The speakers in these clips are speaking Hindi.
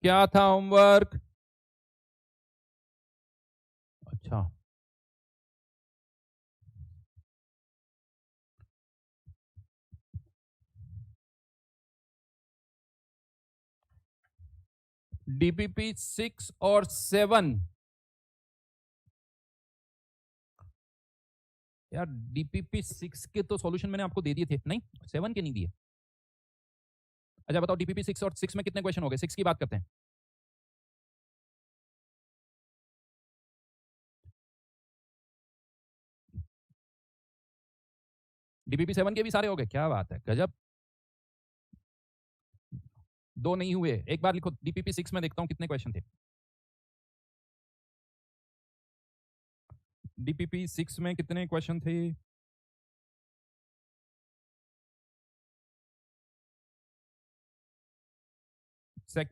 क्या था होमवर्क? अच्छा, डीपीपी 6 और 7। यार डीपीपी 6 के तो सॉल्यूशन मैंने आपको दे दिए थे, नहीं 7 के नहीं दिए। अच्छा बताओ, डीपीपी 6 और 6 में कितने क्वेश्चन हो गए? 6 की बात करते हैं। डीपीपी 7 के भी सारे हो गए, क्या बात है, गजब। दो नहीं हुए, एक बार लिखो डीपीपी 6 में, देखता हूं कितने क्वेश्चन थे। डीपीपी 6 में कितने क्वेश्चन थे? सेक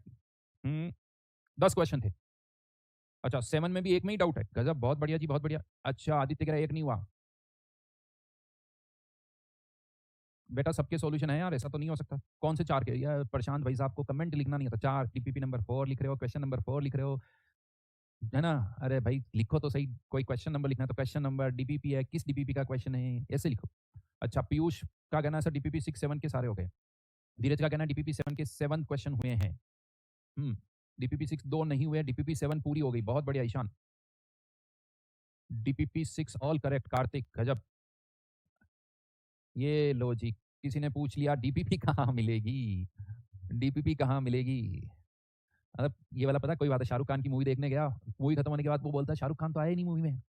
10 क्वेश्चन थे। अच्छा 7 में भी एक में ही डाउट है, गजब, बहुत बढ़िया जी, बहुत बढ़िया। अच्छा आदित्य कह रहा है एक नहीं हुआ। बेटा सबके सॉल्यूशन है यार, ऐसा तो नहीं हो सकता। कौन से चार के? यार प्रशांत भाई साहब को कमेंट लिखना नहीं आता। चार, डीपीपी नंबर 4 लिख रहे हो, क्वेश्चन नंबर 4 लिख रहे हो, है ना? अरे भाई लिखो तो सही, कोई क्वेश्चन नंबर लिखना है तो क्वेश्चन नंबर, डीपीपी है, किस डीपीपी का क्वेश्चन है, ऐसे लिखो। अच्छा पीयूष का कहना है सर डीपीपी 6 7 के सारे हो गए। धीरज का कहना है डीपीपी 7 के 7 क्वेश्चन हुए हैं। हम्म डीपीपी 6 दो नहीं हुए, डीपीपी 7 पूरी हो गई, बहुत बढ़िया Ishaan. DPP 6 all correct Kartik, गजब। ये लो जी, किसी ने पूछ लिया डीपीपी कहाँ मिलेगी, डीपीपी कहाँ मिलेगी। मतलब ये वाला पता है, कोई बात है, शाहरुख खान की मूवी देखने गया, मूवी खत्म होने के बाद वो बोलता है शाहरुख खान तो आया ही नहीं मूवी में।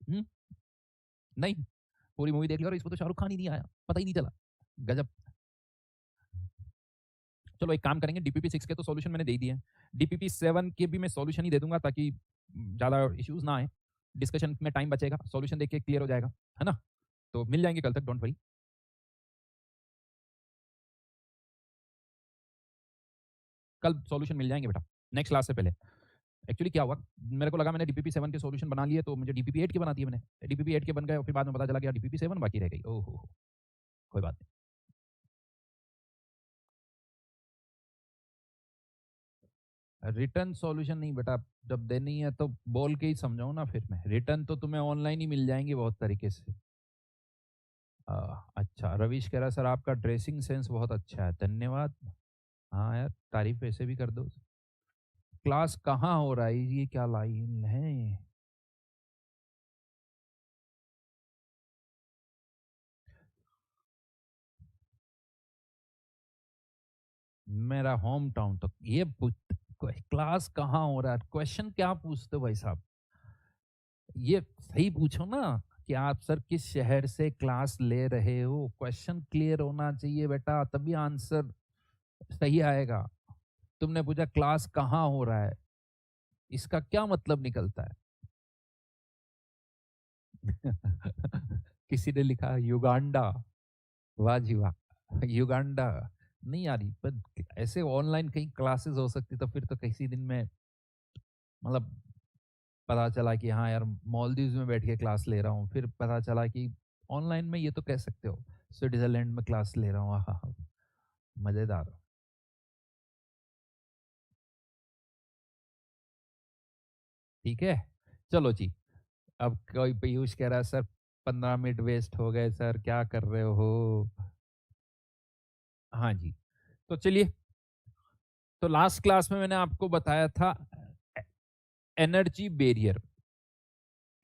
हम्म नहीं, पूरी मूवी देख ली और इसको तो शाहरुख खान ही नहीं आया, पता ही नहीं चला। गजब। चलो एक काम करेंगे, डीपीपी 6 के तो सॉल्यूशन मैंने दे ही दिए हैं, डीपीपी 7 के भी मैं सॉल्यूशन ही दे दूंगा ताकि ज़्यादा इश्यूज ना आए, डिस्कशन में टाइम बचेगा, सॉल्यूशन देख के क्लियर हो जाएगा, है ना? तो मिल जाएंगे कल तक, डोंट वरी। कल सॉल्यूशन मिल जाएंगे बेटा, नेक्स्ट क्लास से पहले। एक्चुअली क्या हुआ, मेरे को लगा मैंने डीपीपी 7 के सॉल्यूशन बना लिए, तो मुझे डीपीपी 8 के बना दिए मैंने, डीपीपी 8 के बन गए और फिर बाद में पता चला कि यार डीपीपी 7 बाकी रह गई। ओहो, कोई बात नहीं। रिटर्न सॉल्यूशन नहीं बेटा, जब देनी है तो बोल के ही समझाऊं ना, फिर मैं रिटर्न तो तुम्हें ऑनलाइन ही मिल जाएंगे बहुत तरीके से। अच्छा रविश कह रहा है सर आपका ड्रेसिंग सेंस बहुत अच्छा है, धन्यवाद। हाँ यार, तारीफ वैसे भी कर दो। क्लास कहाँ हो रहा है, ये क्या लाइन है? मेरा होम टाउन तो ये क्लास कहाँ हो रहा है, क्वेश्चन क्या पूछते हो भाई साहब? ये सही पूछो ना कि आप सर किस शहर से क्लास ले रहे हो, क्वेश्चन क्लियर होना चाहिए बेटा, तभी आंसर सही आएगा। तुमने पूछा क्लास कहाँ हो रहा है, इसका क्या मतलब निकलता है? किसी ने लिखा युगांडा, वाह जी वाह, युगांडा। नहीं यार, पर ऐसे ऑनलाइन कहीं क्लासेस हो सकती तो फिर तो किसी दिन में, मतलब पता चला कि हाँ यार मालदीव्स में बैठ के क्लास ले रहा हूँ, फिर पता चला कि ऑनलाइन में ये तो कह सकते हो स्विट्जरलैंड में क्लास ले रहा हूँ, हाँ, मजेदार। ठीक है, चलो जी। अब कोई पीयूष कह रहा है सर 15 मिनट वेस्ट हो गए सर, क्या कर रहे हो? हाँ जी, तो चलिए, तो लास्ट क्लास में मैंने आपको बताया था एनर्जी बैरियर।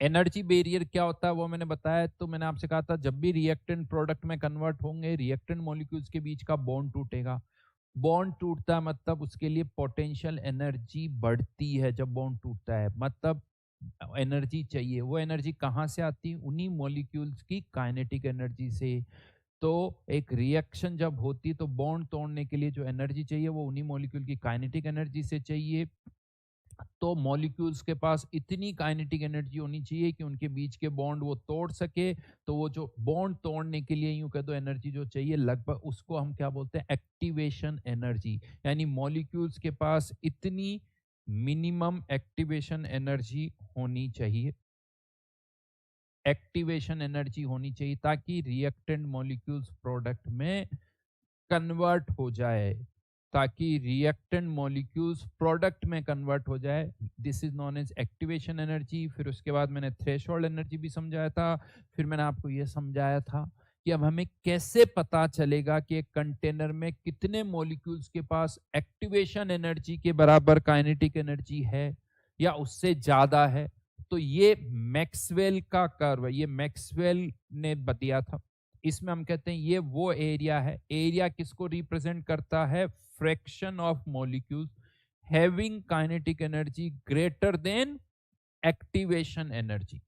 एनर्जी बैरियर क्या होता है वो मैंने बताया, तो मैंने आपसे कहा था जब भी रिएक्टेंट प्रोडक्ट में कन्वर्ट होंगे, रिएक्टेंट मॉलिक्यूल्स के बीच का बॉन्ड टूटेगा। बॉन्ड टूटता है मतलब उसके लिए पोटेंशियल एनर्जी बढ़ती है, जब बॉन्ड टूटता है मतलब एनर्जी चाहिए। वो एनर्जी कहाँ से आती है? उन्हीं मॉलिक्यूल्स की काइनेटिक एनर्जी से। तो एक रिएक्शन जब होती है तो बॉन्ड तोड़ने के लिए जो एनर्जी चाहिए वो उन्हीं मॉलिक्यूल की काइनेटिक एनर्जी से चाहिए। तो मॉलिक्यूल्स के पास इतनी काइनेटिक एनर्जी होनी चाहिए कि उनके बीच के बॉन्ड वो तोड़ सके। तो वो जो बॉन्ड तोड़ने के लिए यूं कह दो एनर्जी जो चाहिए लगभग, उसको हम क्या बोलते हैं? Activation energy. यानी मॉलिक्यूल्स के पास इतनी मिनिमम एक्टिवेशन एनर्जी होनी चाहिए, एक्टिवेशन एनर्जी होनी चाहिए ताकि रिएक्टेंट मॉलिक्यूल्स प्रोडक्ट में कन्वर्ट हो जाए। ताकि रिएक्टेंट मॉलिक्यूल्स प्रोडक्ट में कन्वर्ट हो जाए। This is known as activation energy. फिर उसके बाद मैंने थ्रेशोल्ड एनर्जी भी समझाया था। फिर मैंने आपको ये समझाया था कि अब हमें कैसे पता चलेगा कि एक कंटेनर में कितने मॉलिक्यूल्स के पास एक्टिवेशन एनर्जी के बराबर काइनेटिक एनर्जी है या उससे ज्यादा है। तो ये मैक्सवेल का कर्व है, ये मैक्सवेल ने बताया था। इसमें हम कहते हैं ये वो एरिया है। एरिया किसको रिप्रेजेंट करता है? Fraction of molecules having kinetic energy greater than activation energy.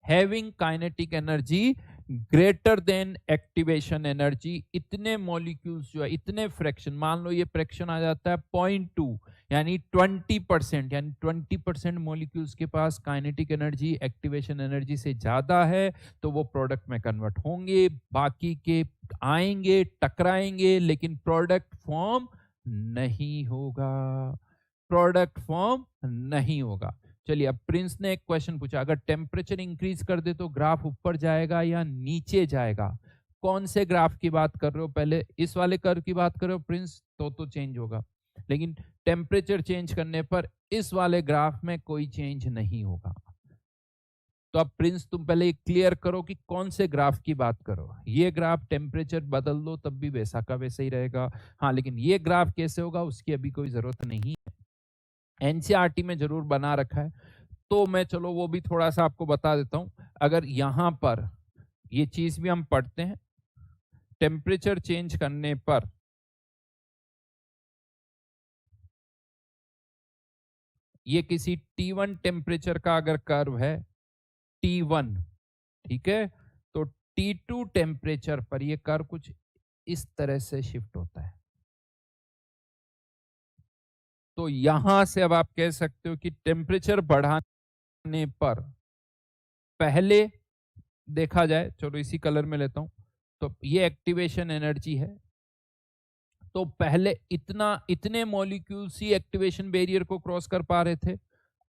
Having kinetic energy greater than activation energy. इतने मॉलिक्यूल्स जो है, इतने फ्रैक्शन, मान लो ये फ्रैक्शन आ जाता है 0.2 यानी 20%, यानी 20% मॉलिक्यूल्स के पास काइनेटिक एनर्जी एक्टिवेशन एनर्जी से ज्यादा है, तो वो प्रोडक्ट में कन्वर्ट होंगे। बाकी के आएंगे, टकराएंगे, लेकिन प्रोडक्ट फॉर्म नहीं होगा। प्रोडक्ट फॉर्म नहीं होगा। चलिए, अब प्रिंस ने एक क्वेश्चन पूछा, अगर टेम्परेचर इंक्रीज कर दे तो ग्राफ ऊपर जाएगा या नीचे जाएगा? कौन से ग्राफ की बात कर रहे हो? पहले इस वाले कर्व की बात कर रहे हो प्रिंस, तो चेंज होगा, लेकिन टेम्परेचर चेंज करने पर इस वाले ग्राफ में कोई चेंज नहीं होगा। तो अब प्रिंस तुम पहले ये क्लियर करो कि कौन से ग्राफ की बात करो। ये ग्राफ टेम्परेचर बदल दो तब भी वैसा का वैसा ही रहेगा। हाँ, लेकिन ये ग्राफ कैसे होगा उसकी अभी कोई जरूरत नहीं है, एनसीईआरटी में जरूर बना रखा है। तो मैं चलो वो भी थोड़ा सा आपको बता देता हूं। अगर यहां पर ये चीज भी हम पढ़ते हैं, टेम्परेचर चेंज करने पर ये किसी T1 टेम्परेचर का अगर कर्व है, T1, ठीक है, तो T2 टेम्परेचर पर ये कर्व कुछ इस तरह से शिफ्ट होता है। तो यहां से अब आप कह सकते हो कि टेम्परेचर बढ़ाने पर पहले देखा जाए, चलो इसी कलर में लेता हूं, तो ये एक्टिवेशन एनर्जी है। तो पहले इतने मॉलिक्यूल्स ही एक्टिवेशन बैरियर को क्रॉस कर पा रहे थे,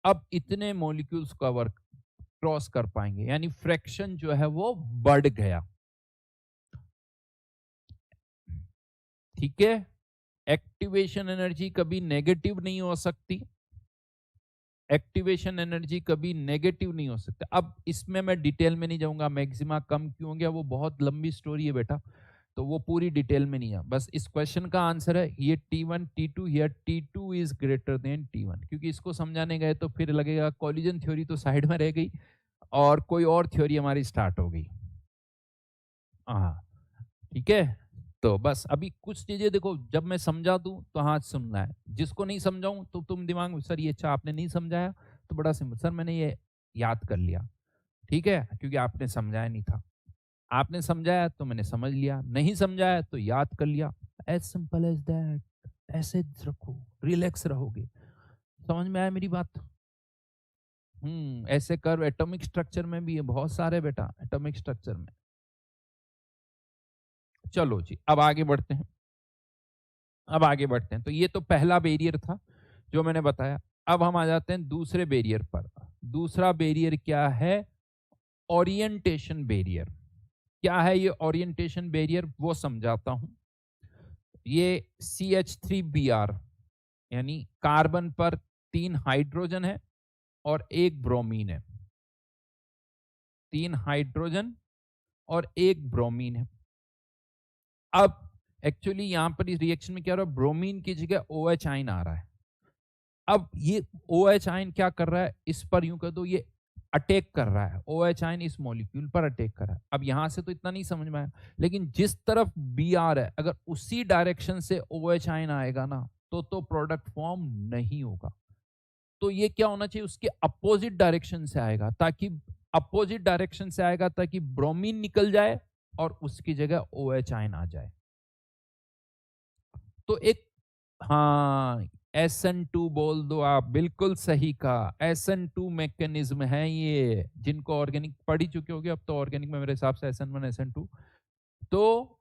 अब इतने मॉलिक्यूल्स कवर क्रॉस कर पाएंगे, यानी फ्रैक्शन जो है वो बढ़ गया। ठीक है, एक्टिवेशन एनर्जी कभी नेगेटिव नहीं हो सकती, एक्टिवेशन एनर्जी कभी नेगेटिव नहीं हो सकता। अब इसमें मैं डिटेल में नहीं जाऊंगा, मैक्सिमा कम क्यों हो गया वो बहुत लंबी स्टोरी है बेटा, तो वो पूरी डिटेल में नहीं है। बस इस क्वेश्चन का आंसर है ये T1 T2, here T2 is greater than T1। क्योंकि इसको समझाने गए तो फिर लगेगा कॉलिजन थ्योरी तो साइड में रह गई और कोई और थ्योरी हमारी स्टार्ट हो गई। हाँ, ठीक है। तो बस अभी कुछ चीजें देखो, जब मैं समझा दूं तो हाथ सुनना है, जिसको नहीं समझाऊं तो तुम दिमाग में सर ये अच्छा आपने नहीं समझाया, तो बड़ा सिंपल, सर मैंने ये याद कर लिया, ठीक है, क्योंकि आपने समझाया नहीं था। आपने समझाया तो मैंने समझ लिया, नहीं समझाया तो याद कर लिया। As simple as that. ऐसे रखो, रिलैक्स रहोगे। समझ में आया मेरी बात? ऐसे कर्व एटॉमिक स्ट्रक्चर में भी है, बहुत सारे बेटा एटॉमिक स्ट्रक्चर में। चलो जी, अब आगे बढ़ते हैं। अब आगे बढ़ते हैं, तो ये तो पहला बैरियर था जो मैंने बताया। अब हम आ जाते हैं दूसरे बैरियर पर। दूसरा बैरियर क्या है? Orientation barrier. क्या है ये ओरिएंटेशन बैरियर, वो समझाता हूं। ये CH3Br, यानी कार्बन पर 3 हाइड्रोजन है और 1 ब्रोमीन है। 3 हाइड्रोजन और 1 ब्रोमीन है। अब एक्चुअली यहां पर इस रिएक्शन में क्या हो रहा है, ब्रोमीन की जगह OH आयन आ रहा है। अब ये OH आयन क्या कर रहा है, इस पर यूं कह दो ये अटैक कर रहा है। OH आयन इस मॉलिक्यूल पर अटैक कर रहा है। अब यहां से तो इतना नहीं समझ में आया, लेकिन जिस तरफ Br है, अगर उसी डायरेक्शन से OH आयन आएगा ना, तो प्रोडक्ट फॉर्म नहीं होगा। तो ये क्या होना चाहिए, उसके अपोजिट डायरेक्शन से आएगा, ताकि अपोजिट डायरेक्शन से आएगा ताकि ब्रोमीन निकल जाए और उसकी जगह OH आयन आ जाए। तो एक, हाँ, SN2 बोल दो आप, बिल्कुल सही कहा। SN2 मैकेनिज्म है ये, जिनको ऑर्गेनिक पढ़ ही चुके होगे, अब तो ऑर्गेनिक में मेरे हिसाब से SN1 SN2। तो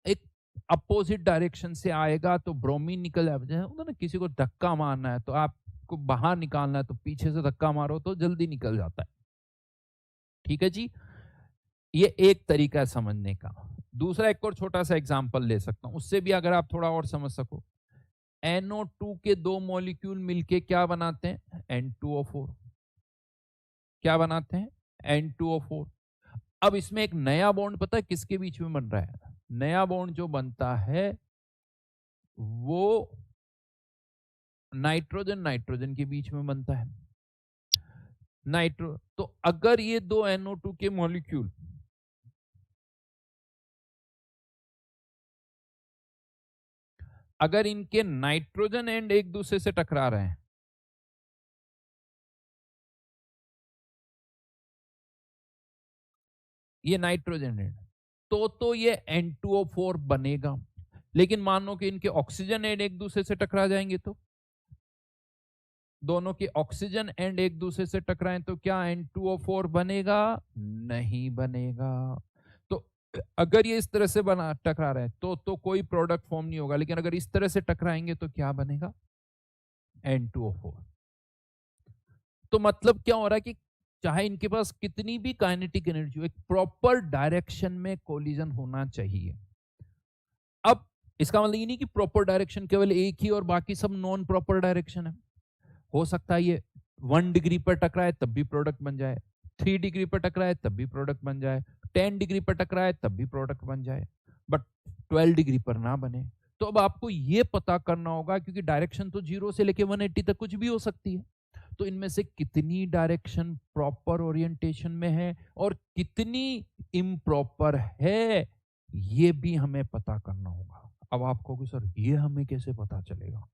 एक अपोजिट डायरेक्शन से आएगा तो ब्रोमीन निकल जाएगा। जैसे होता है ना, किसी को धक्का मारना है तो आपको बाहर निकालना है तो पीछे से धक्का मारो तो जल्दी निकल जाता है। ठीक है जी, ये एक तरीका है समझने का। दूसरा एक और छोटा सा एग्जांपल ले सकता हूं, उससे भी अगर आप थोड़ा और समझ सको। NO2 के दो मॉलिक्यूल मिलके क्या बनाते हैं? N2O4। क्या बनाते हैं? N2O4। अब इसमें एक नया बॉन्ड पता है किसके बीच में बन रहा है? नया बॉन्ड जो बनता है वो नाइट्रोजन नाइट्रोजन के बीच में बनता है। तो अगर ये दो NO2 के मॉलिक्यूल अगर इनके नाइट्रोजन एंड एक दूसरे से टकरा रहे हैं, ये नाइट्रोजन एंड, तो ये N2O4 बनेगा। लेकिन मान लो कि इनके ऑक्सीजन एंड एक दूसरे से टकरा जाएंगे, तो दोनों के ऑक्सीजन एंड एक दूसरे से टकराएं तो क्या N2O4 बनेगा? नहीं बनेगा। तो अगर ये इस तरह से बना टकरा रहे हैं तो कोई प्रोडक्ट फॉर्म नहीं होगा, लेकिन अगर इस तरह से टकराएंगे तो क्या बनेगा? N2O4। तो मतलब क्या हो रहा है कि चाहे इनके पास कितनी भी काइनेटिक एनर्जी हो, एक प्रॉपर डायरेक्शन में कोलिजन होना चाहिए। अब इसका मतलब ये नहीं कि प्रॉपर डायरेक्शन केवल एक ही और बाकी सब नॉन प्रॉपर डायरेक्शन है। हो सकता है ये 1 डिग्री पर टकराए तब भी प्रोडक्ट बन जाए, 3 डिग्री पर टकराए तब भी प्रोडक्ट बन जाए, 10 डिग्री पर टकराए तब भी प्रोडक्ट बन जाए, बट 12 डिग्री पर ना बने। तो अब आपको ये पता करना होगा, क्योंकि डायरेक्शन तो 0 से लेके 180 तक कुछ भी हो सकती है, तो इनमें से कितनी डायरेक्शन प्रॉपर ओरिएंटेशन में है और कितनी इम्प्रॉपर है, ये भी हमें पता करना होगा। अब आप कहोगे सर ये हमें कैसे पता चलेगा,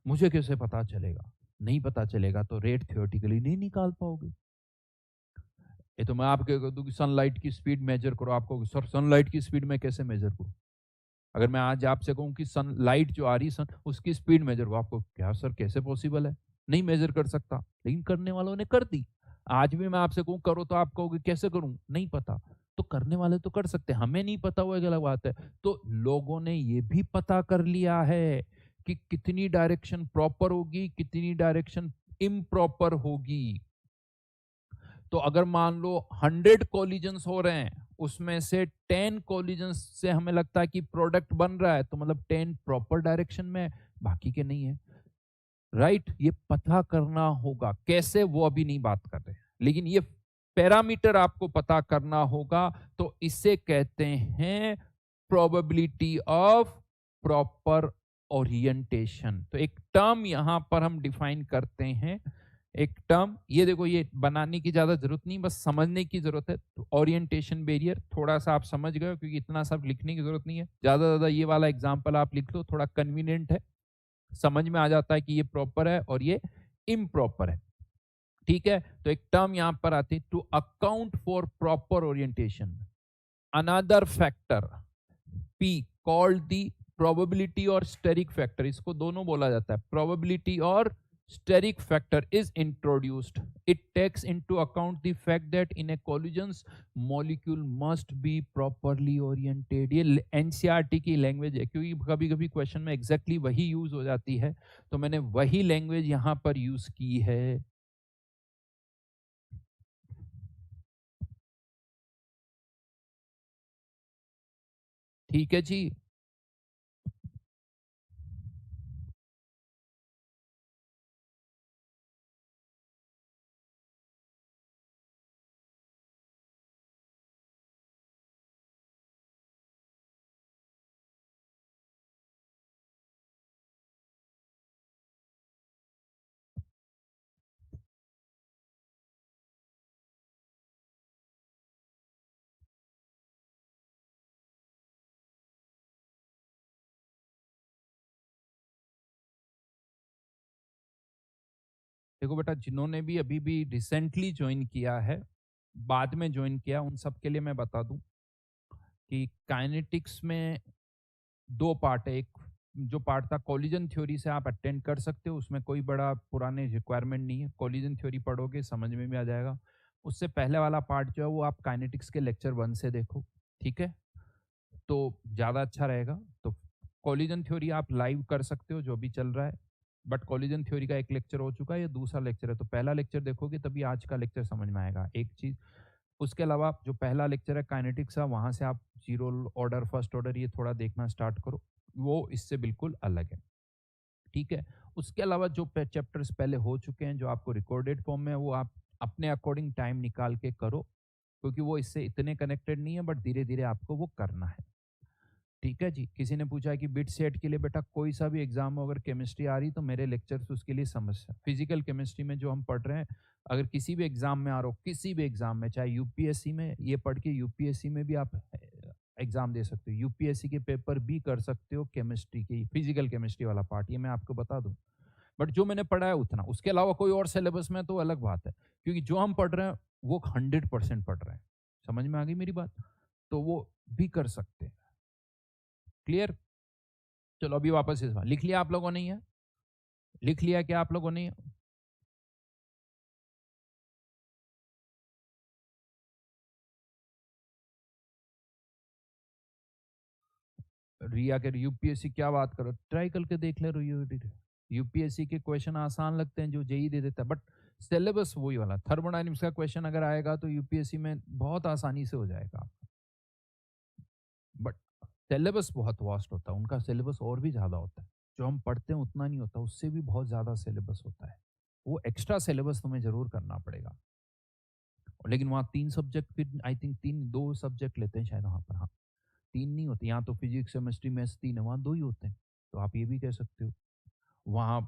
मुझे कैसे पता चलेगा? नहीं पता चलेगा तो रेट थियोरेटिकली नहीं निकाल पाओगे। ये तो मैं आपके कह दूं कि सनलाइट की स्पीड मेजर करो, आपको सर सनलाइट की स्पीड में कैसे मेजर करूं? अगर मैं आज आपसे कहूं कि सनलाइट जो आ रही सन उसकी स्पीड मेजर करो, आपको क्या सर कैसे पॉसिबल है? नहीं मेजर कर सकता, लेकिन करने वालों ने कर दी। आज भी मैं आपसे कहूं करो तो आप कहोगे कैसे करूं? नहीं पता। तो करने वाले तो कर सकते, हमें नहीं पता, वो एक अलग बात है। तो लोगों ने ये भी पता कर लिया है कि कितनी डायरेक्शन प्रॉपर होगी, कितनी डायरेक्शन इम्प्रॉपर होगी। तो अगर मान लो 100 कोलिजन्स हो रहे हैं, उसमें से 10 कोलिजन्स से हमें लगता है कि प्रोडक्ट बन रहा है, तो मतलब 10 प्रॉपर डायरेक्शन में, बाकी के नहीं है। राइट, ये पता करना होगा कैसे, वो अभी नहीं बात कर रहे, लेकिन ये पैरामीटर आपको पता करना होगा। तो इसे कहते हैं प्रोबेबिलिटी ऑफ प्रॉपर ओरिएंटेशन। तो एक टर्म यहां पर हम डिफाइन करते हैं, एक टर्म, ये देखो, ये बनाने की ज्यादा जरूरत नहीं, बस समझने की जरूरत है। तो ओरिएंटेशन बैरियर थोड़ा सा आप समझ गए हो, क्योंकि इतना सब लिखने की जरूरत नहीं है, ज्यादा ये वाला एग्जांपल आप लिख लो, थोड़ा कन्वीनियंट है, समझ में आ जाता है कि ये प्रॉपर है और ये इम्प्रॉपर है। ठीक है, तो एक टर्म यहां पर आती है, to account for proper orientation another factor P called the probability और स्टेरिक फैक्टर, इसको दोनों बोला जाता है, प्रोबेबिलिटी और steric factor is introduced. It takes into account the fact that in a collisions molecule must be properly oriented. ये एनसीईआरटी की लैंग्वेज है, क्योंकि कभी कभी क्वेश्चन में एग्जैक्टली वही यूज हो जाती है, तो मैंने वही लैंग्वेज यहां पर यूज की है। ठीक है जी। देखो बेटा, जिन्होंने भी अभी भी रिसेंटली ज्वाइन किया है, बाद में ज्वाइन किया, उन सब के लिए मैं बता दूं कि काइनेटिक्स में दो पार्ट है। एक जो पार्ट था कोलिजन थ्योरी से आप अटेंड कर सकते हो, उसमें कोई बड़ा पुराने रिक्वायरमेंट नहीं है, कोलिजन थ्योरी पढ़ोगे समझ में भी आ जाएगा। उससे पहले वाला पार्ट जो है वो आप काइनेटिक्स के लेक्चर 1 से देखो, ठीक है, तो ज़्यादा अच्छा रहेगा। तो कोलिजन थ्योरी आप लाइव कर सकते हो जो भी चल रहा है, बट कोलिजन थ्योरी का एक लेक्चर हो चुका है, ये दूसरा लेक्चर है, तो पहला लेक्चर देखोगे तभी आज का लेक्चर समझ में आएगा। एक चीज़, उसके अलावा जो पहला लेक्चर है काइनेटिक्स का, वहाँ से आप जीरो ऑर्डर, फर्स्ट ऑर्डर ये थोड़ा देखना स्टार्ट करो, वो इससे बिल्कुल अलग है, ठीक है। उसके अलावा जो चैप्टर्स पहले हो चुके हैं, जो आपको रिकॉर्डेड फॉर्म में है, वो आप अपने अकॉर्डिंग टाइम निकाल के करो, क्योंकि वो इससे इतने कनेक्टेड नहीं है, बट धीरे धीरे आपको वो करना है, ठीक है जी। किसी ने पूछा है कि बिट सेट के लिए बेटा कोई सा भी एग्जाम हो, अगर केमिस्ट्री आ रही तो मेरे लेक्चर्स उसके लिए समस्या, फिजिकल केमिस्ट्री में जो हम पढ़ रहे हैं, अगर किसी भी एग्जाम में आ रहा हो, किसी भी एग्जाम में, चाहे यूपीएससी में, ये पढ़ के यूपीएससी में भी आप एग्जाम दे सकते हो, यूपीएससी के पेपर भी कर सकते हो, केमिस्ट्री की फिजिकल केमिस्ट्री वाला पार्ट, ये मैं आपको बता दूं। बट जो मैंने पढ़ा है उतना, उसके अलावा कोई और सिलेबस में तो अलग बात है, क्योंकि जो हम पढ़ रहे हैं वो 100% पढ़ रहे हैं। समझ में आ गई मेरी बात? तो वो भी कर सकते हैं। क्लियर? चलो अभी वापस इस बार लिख लिया आप लोगों ने? ये लिख लिया क्या आप लोगों ने? रिया के यूपीएससी क्या बात करो, ट्राई करके देख ले रही हो। यूपीएससी के क्वेश्चन आसान लगते हैं जो जेई दे देता है, बट सिलेबस वही वाला, थर्मोडायनेमिक्स का क्वेश्चन अगर आएगा तो यूपीएससी में बहुत आसानी से हो जाएगा, बट सिलेबस बहुत वास्ट होता है उनका, सिलेबस और भी ज़्यादा होता है, जो हम पढ़ते हैं उतना नहीं होता, उससे भी बहुत ज़्यादा सिलेबस होता है, वो एक्स्ट्रा सिलेबस तुम्हें जरूर करना पड़ेगा। लेकिन वहाँ 3 सब्जेक्ट, फिर आई थिंक 2 सब्जेक्ट लेते हैं शायद वहाँ पर, हाँ 3 नहीं होते, यहाँ तो फिजिक्स केमिस्ट्री मैथ्स 3 है, वहाँ 2 ही होते हैं, तो आप ये भी कह सकते हो वहाँ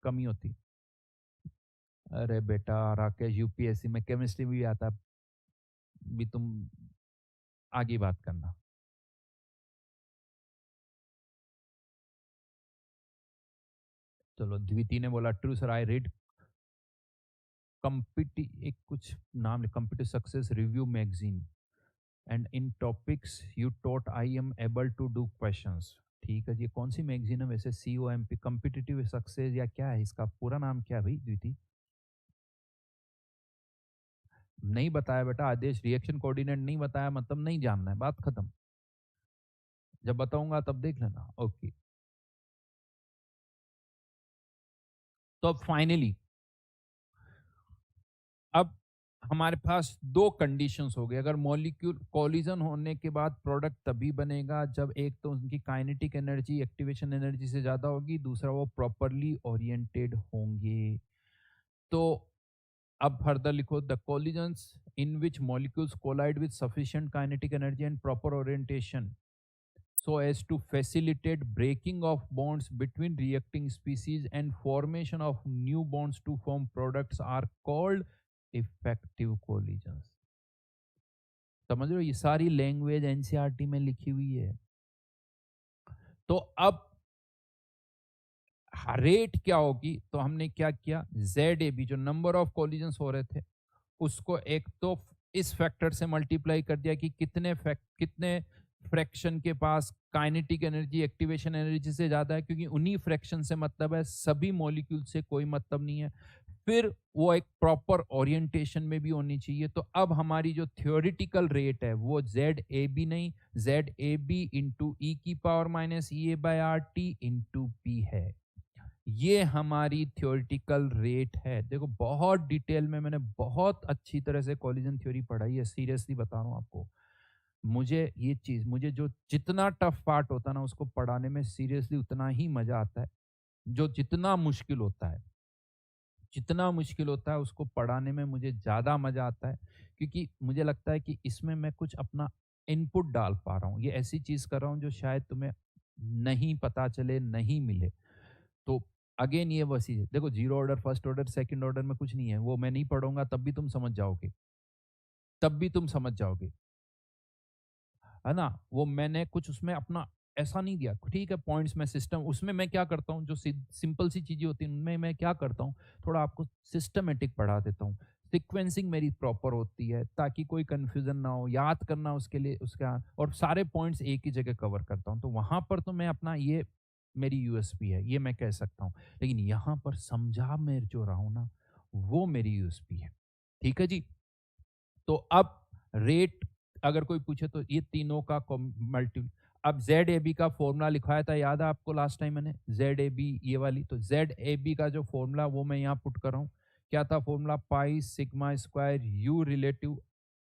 कमी होती। अरे बेटा राकेश, यूपीएससी में केमिस्ट्री भी आता, भी तुम आगे बात करना। चलो द्वितीय ने बोला true sir, I read competi, एक कुछ नाम है, competitive success review magazine and in topics you taught I am able to do questions. ठीक है जी, कौन सी मैगजीन है वैसे? C O M P, competitive success, या क्या है इसका पूरा नाम, क्या है भाई द्वितीय? नहीं बताया बेटा आदेश, रिएक्शन कोऑर्डिनेट नहीं बताया मतलब नहीं जानना है, बात खत्म। जब बताऊंगा तब देख लेना, ओके। तो अब फाइनली, अब हमारे पास दो कंडीशंस हो गए, अगर मॉलिक्यूल कोलिजन होने के बाद प्रोडक्ट तभी बनेगा जब एक तो उनकी काइनेटिक एनर्जी एक्टिवेशन एनर्जी से ज्यादा होगी, दूसरा वो प्रॉपरली ओरिएंटेड होंगे। तो अब फर्दर लिखो, the collisions in which molecules collide with sufficient kinetic energy and proper orientation so as to facilitate breaking of bonds between reacting species and formation of new bonds to form products are called effective collisions। समझ रहे हो, ये सारी लैंग्वेज एनसीईआरटी में लिखी हुई है। तो अब रेट क्या होगी, तो हमने क्या किया, जेड ए बी जो नंबर ऑफ कोलिजन्स हो रहे थे उसको एक तो इस फैक्टर से मल्टीप्लाई कर दिया कि कितने फ्रैक्शन के पास काइनेटिक एनर्जी एक्टिवेशन एनर्जी से ज्यादा है, क्योंकि उन्हीं फ्रैक्शन से मतलब है, सभी मॉलिक्यूल से कोई मतलब नहीं है। फिर वो एक प्रॉपर ओरिएंटेशन में भी होनी चाहिए। तो अब हमारी जो थियोरिटिकल रेट है वो जेड ए बी नहीं, Z A B into E की power minus E A by R T into P है। ये हमारी थ्योरेटिकल रेट है। देखो बहुत डिटेल में मैंने बहुत अच्छी तरह से कोलिजन थ्योरी पढ़ाई है, सीरियसली बता रहा हूँ आपको। मुझे ये चीज, मुझे जो जितना टफ पार्ट होता है ना उसको पढ़ाने में सीरियसली उतना ही मजा आता है, जो जितना मुश्किल होता है, जितना मुश्किल होता है उसको पढ़ाने में मुझे ज़्यादा मज़ा आता है, क्योंकि मुझे लगता है कि इसमें मैं कुछ अपना इनपुट डाल पा रहा हूँ, ये ऐसी चीज़ कर रहा हूँ जो शायद तुम्हें नहीं पता चले, नहीं मिले। तो अगेन ये वसी है, देखो zero order, first order, second order में कुछ नहीं है, वो मैं नहीं पढ़ूंगा तब भी तुम समझ जाओगे, तब भी तुम समझ जाओगे, है ना। वो मैंने कुछ उसमें अपना ऐसा नहीं दिया, ठीक है, पॉइंट्स में सिस्टम, उसमें मैं क्या करता हूँ, जो सिंपल सी चीजें होती हैं उनमें मैं क्या करता हूँ, थोड़ा आपको सिस्टमेटिक पढ़ा देता हूँ। सिक्वेंसिंग मेरी प्रॉपर होती है ताकि कोई कंफ्यूजन ना हो, याद करना उसके लिए उसका, और सारे पॉइंट्स एक ही जगह कवर करता हूँ, तो वहां पर तो मैं अपना ये मेरी यूएसपी है, ये मैं कह सकता हूँ। लेकिन यहाँ पर समझा मैं जो रहा हूँ ना, वो मेरी यूएसपी है, ठीक है जी। तो अब रेट अगर कोई पूछे तो ये तीनों का मल्टी, अब जेड ए बी का फॉर्मूला लिखवाया था, याद है आपको लास्ट टाइम मैंने, जेड ए बी ये वाली, तो जेड ए बी का जो फॉर्मूला वो मैं यहाँ पुट कर रहा हूँ। क्या था formula, pi sigma square u relative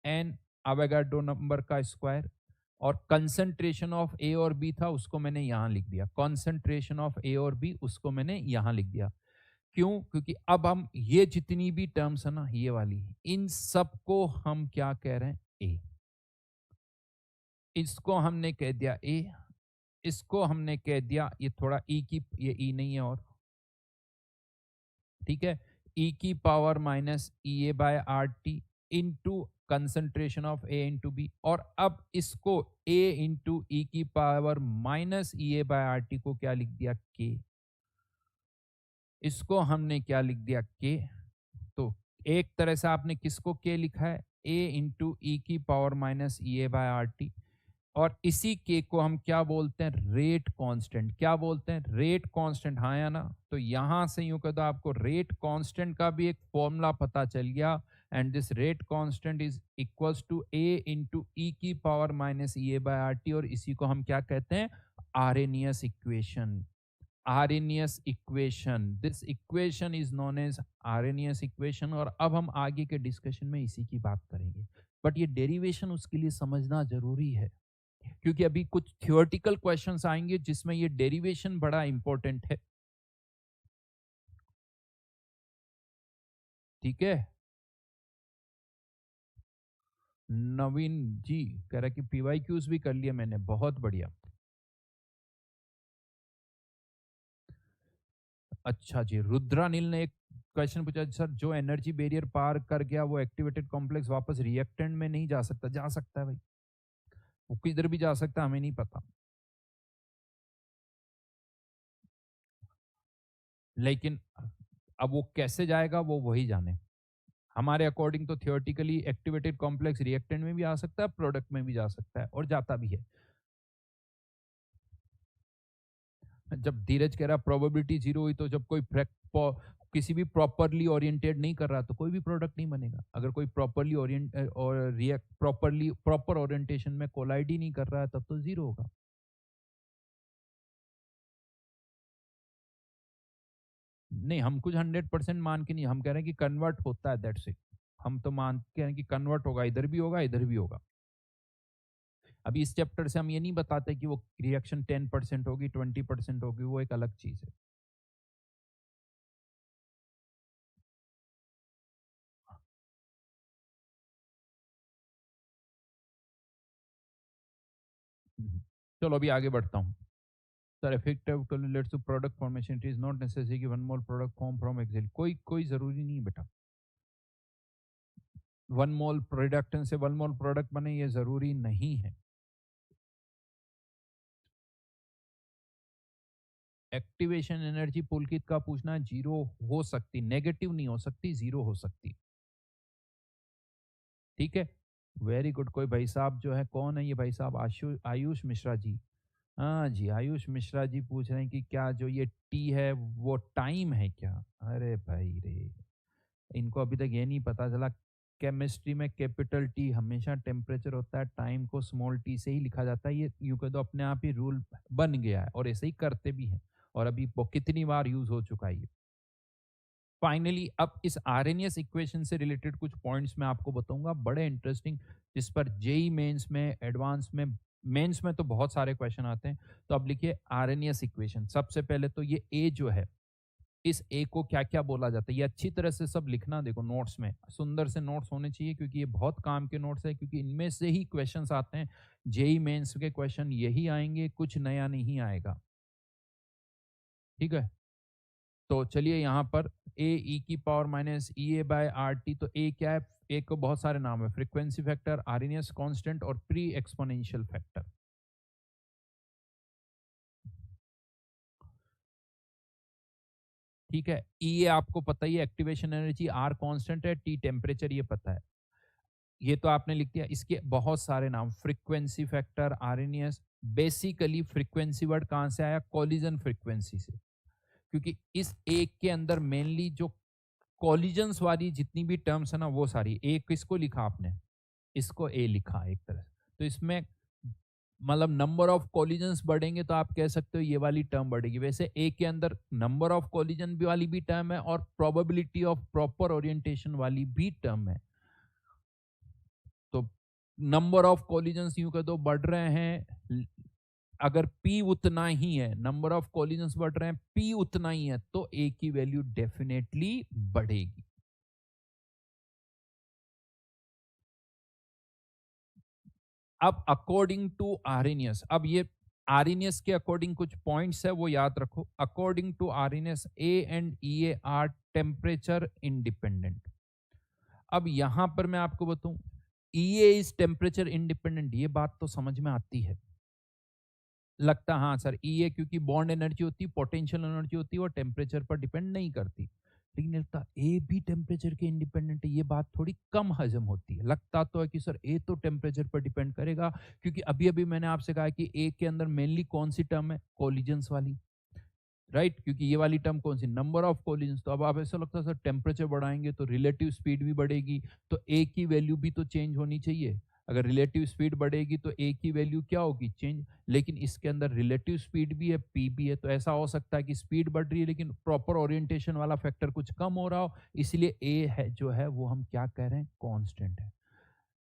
N Avogadro number का स्क्वायर, और कंसंट्रेशन ऑफ ए और बी था उसको मैंने यहां लिख दिया, कंसंट्रेशन ऑफ ए और बी उसको मैंने यहां लिख दिया। क्यों? क्योंकि अब हम ये जितनी भी टर्म्स है ना, ये वाली, इन सबको हम क्या कह रहे हैं? ए। इसको हमने कह दिया ए, इसको हमने कह दिया, ये थोड़ा ई की, ये ई नहीं है और, ठीक है, ई की power minus E A by R T into concentration of A into B. और अब इसको ए इंटू ई की power minus E A by R T को क्या लिख दिया? के। इसको हमने क्या लिख दिया? के। तो एक तरह से आपने किसको के लिखा है? ए इंटू ई की power minus E A by R T. और इसी के को हम क्या बोलते हैं? Rate constant. क्या बोलते हैं? Rate constant. हाँ या ना? तो यहां से यूं कह दो, आपको रेट कांस्टेंट का भी एक फॉर्मूला पता चल गया, and this rate constant is equals to A into E की power minus E A by R T. और इसी को हम क्या कहते हैं? Arrhenius equation. Arrhenius equation, this equation is known as Arrhenius equation. और अब हम आगे के डिस्कशन में इसी की बात करेंगे, बट ये डेरिवेशन उसके लिए समझना जरूरी है, क्योंकि अभी कुछ थियोरेटिकल क्वेश्चंस आएंगे जिसमें ये डेरिवेशन बड़ा इंपॉर्टेंट है। ठीक है, नवीन जी कह रहा है कि पीवाई क्यूज भी कर लिया मैंने, बहुत बढ़िया। अच्छा जी, रुद्रानिल ने एक क्वेश्चन पूछा, सर जो एनर्जी बैरियर पार कर गया वो एक्टिवेटेड कॉम्प्लेक्स वापस रिएक्टेंट में नहीं जा सकता? जा सकता है भाई, वो किधर भी जा सकता है, हमें नहीं पता। लेकिन अब वो कैसे जाएगा वो वही जाने। हमारे अकॉर्डिंग तो थियोरेटिकली एक्टिवेटेड कॉम्प्लेक्स रिएक्टेंट में भी आ सकता है, प्रोडक्ट में भी जा सकता है, और जाता भी है। जब धीरज कह रहा प्रोबेबिलिटी जीरो हुई, तो जब कोई किसी भी प्रॉपरली ओरिएंटेड नहीं कर रहा तो कोई भी प्रोडक्ट नहीं बनेगा। अगर कोई प्रॉपरली ओरिएंट और रिएक्ट प्रॉपरली प्रॉपर ओरिएंटेशन में कोलाइड ही नहीं कर रहा है तब तो जीरो होगा। नहीं, हम कुछ 100% मान के नहीं, हम कह रहे हैं कि कन्वर्ट होता है, दैट्स इट। हम तो मान के हैं कि कन्वर्ट होगा, इधर भी होगा इधर भी होगा। अभी इस चैप्टर से हम ये नहीं बताते कि वो रिएक्शन 10% होगी 20% होगी, वो एक अलग चीज है। चलो अभी आगे बढ़ता हूँ। Sir effective lets to product formation, it is not necessary कि one mole product form from excel. कोई कोई जरूरी नहीं है बेटा, वन मोल प्रोडक्ट से वन मोल प्रोडक्ट बने ये जरूरी नहीं है। एक्टिवेशन एनर्जी पुलकित का पूछना, जीरो हो सकती, नेगेटिव नहीं हो सकती, जीरो हो सकती। ठीक है, वेरी गुड। कोई भाई साहब जो है, कौन है ये भाई साहब? आयुष मिश्रा जी। हाँ जी, आयुष मिश्रा जी पूछ रहे हैं कि क्या जो ये टी है वो टाइम है क्या? अरे भाई रे, इनको अभी तक ये नहीं पता चला, केमिस्ट्री में कैपिटल टी हमेशा टेम्परेचर होता है, टाइम को स्मॉल टी से ही लिखा जाता है। ये यूं कह दो अपने आप ही रूल बन गया है, और ऐसे ही करते भी हैं, और अभी वो कितनी बार यूज हो चुका है ये। फाइनली अब इस आरएनएस इक्वेशन से रिलेटेड कुछ पॉइंट्स मैं आपको बताऊंगा, बड़े इंटरेस्टिंग, जिस पर जेई मेंस में, एडवांस में, मेंस में तो बहुत सारे क्वेश्चन आते हैं। तो अब लिखिए आरएनएस इक्वेशन। सबसे पहले तो ये ए जो है, इस ए को क्या क्या बोला जाता है, ये अच्छी तरह से सब लिखना। देखो नोट्स में सुंदर से नोट्स होने चाहिए, क्योंकि ये बहुत काम के नोट्स है, क्योंकि इनमें से ही क्वेश्चंस आते हैं। जेई मेंस के क्वेश्चन यही आएंगे, कुछ नया नहीं आएगा। ठीक है, तो चलिए यहाँ पर ए ई की power minus E A by R T. तो ए क्या है? ए को बहुत सारे नाम है, फ्रीक्वेंसी फैक्टर, आर्हेनियस कांस्टेंट, और प्री एक्सपोनेंशियल फैक्टर। ठीक है, ई ए आपको पता ही है, एक्टिवेशन एनर्जी, आर कांस्टेंट है, टी टेम्परेचर, ये पता है, ये तो आपने लिख दिया। इसके बहुत सारे नाम, frequency factor, Arrhenius. Basically frequency word कहां से आया? कॉलिजन फ्रीक्वेंसी से, क्योंकि इस एक के अंदर मेनली जो कॉलिजन्स वाली जितनी भी टर्म्स है ना, वो सारी, एक किसको लिखा आपने? इसको ए लिखा एक तरह से। तो इसमें मतलब नंबर ऑफ कॉलिजन्स बढ़ेंगे तो आप कह सकते हो ये वाली टर्म बढ़ेगी। वैसे ए के अंदर नंबर ऑफ कॉलिजन भी वाली भी टर्म है, और प्रोबेबिलिटी ऑफ प्रॉपर ओरिएंटेशन वाली भी टर्म है। तो नंबर ऑफ कॉलिजन्स यूं कह दो बढ़ रहे हैं, अगर P उतना ही है, नंबर ऑफ कॉलिजन्स बढ़ रहे हैं, P उतना ही है, तो A की वैल्यू डेफिनेटली बढ़ेगी। अब अकॉर्डिंग टू आरएनएस, अब ये आरएनएस के अकॉर्डिंग कुछ पॉइंट्स है वो याद रखो। According to Arrhenius A and EA are temperature independent. अब यहां पर मैं आपको बताऊं, ईए इज टेम्परेचर इंडिपेंडेंट, ये बात तो समझ में आती है, लगता हाँ सर ईए क्योंकि बॉन्ड एनर्जी होती है, पोटेंशियल एनर्जी होती है, और टेम्परेचर पर डिपेंड नहीं करती। लेकिन लगता ए भी टेम्परेचर के इंडिपेंडेंट है, ये बात थोड़ी कम हजम होती है। लगता तो है कि सर ए तो टेम्परेचर पर डिपेंड करेगा, क्योंकि अभी अभी मैंने आपसे कहा कि ए के अंदर मेनली कौन सी टर्म है, कोलिजन्स वाली, राइट क्योंकि ये वाली टर्म कौन सी, नंबर ऑफ कोलिजन्स। तो अब आप ऐसा लगता है सर टेम्परेचर बढ़ाएंगे तो रिलेटिव स्पीड भी बढ़ेगी, तो ए की वैल्यू भी तो चेंज होनी चाहिए। अगर रिलेटिव स्पीड बढ़ेगी तो ए की वैल्यू क्या होगी, चेंज। लेकिन इसके अंदर रिलेटिव स्पीड भी है, पी भी है, तो ऐसा हो सकता है कि स्पीड बढ़ रही है लेकिन प्रॉपर ओरिएंटेशन वाला फैक्टर कुछ कम हो रहा हो, इसलिए ए है जो है वो हम क्या कह रहे हैं, कांस्टेंट है।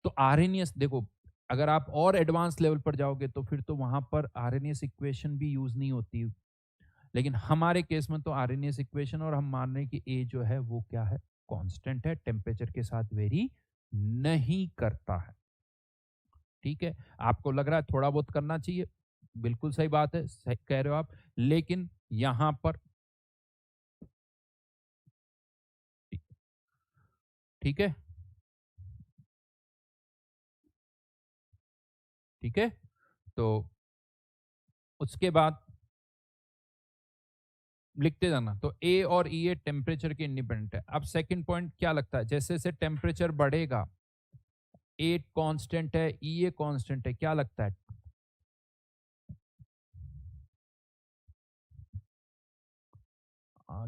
तो आरएनएस देखो, अगर आप और एडवांस लेवल पर जाओगे तो फिर तो वहां पर आरएनएस इक्वेशन भी यूज नहीं होती, लेकिन हमारे केस में तो आरएनएस इक्वेशन, और हम मान रहे हैं कि ए जो है वो क्या है, कांस्टेंट है, टेम्परेचर के साथ वेरी नहीं करता है। ठीक है, आपको लग रहा है थोड़ा बहुत करना चाहिए, बिल्कुल सही बात है, सही कह रहे हो आप, लेकिन यहां पर ठीक है, ठीक है, तो उसके बाद लिखते जाना, तो ए और ई ए टेम्परेचर के इंडिपेंडेंट है। अब सेकंड पॉइंट क्या लगता है, जैसे जैसे टेम्परेचर बढ़ेगा, ए कांस्टेंट है, ई ए कांस्टेंट है, क्या लगता है, आ,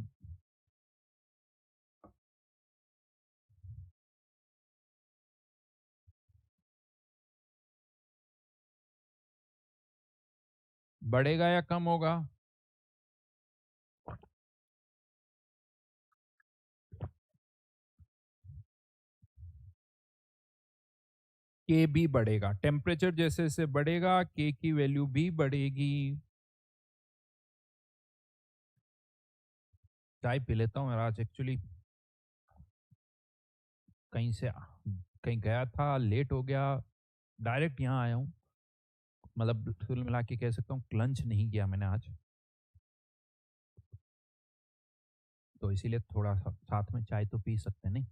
बढ़ेगा या कम होगा, के भी बढ़ेगा, टेम्परेचर जैसे जैसे बढ़ेगा के की वैल्यू भी बढ़ेगी। चाय पी लेता हूँ यार, आज एक्चुअली कहीं से कहीं गया था, लेट हो गया, डायरेक्ट यहाँ आया हूँ, मतलब कुल मिला के कह सकता हूँ लंच नहीं किया मैंने आज, तो इसीलिए थोड़ा सा साथ में चाय तो पी सकते हैं नहीं।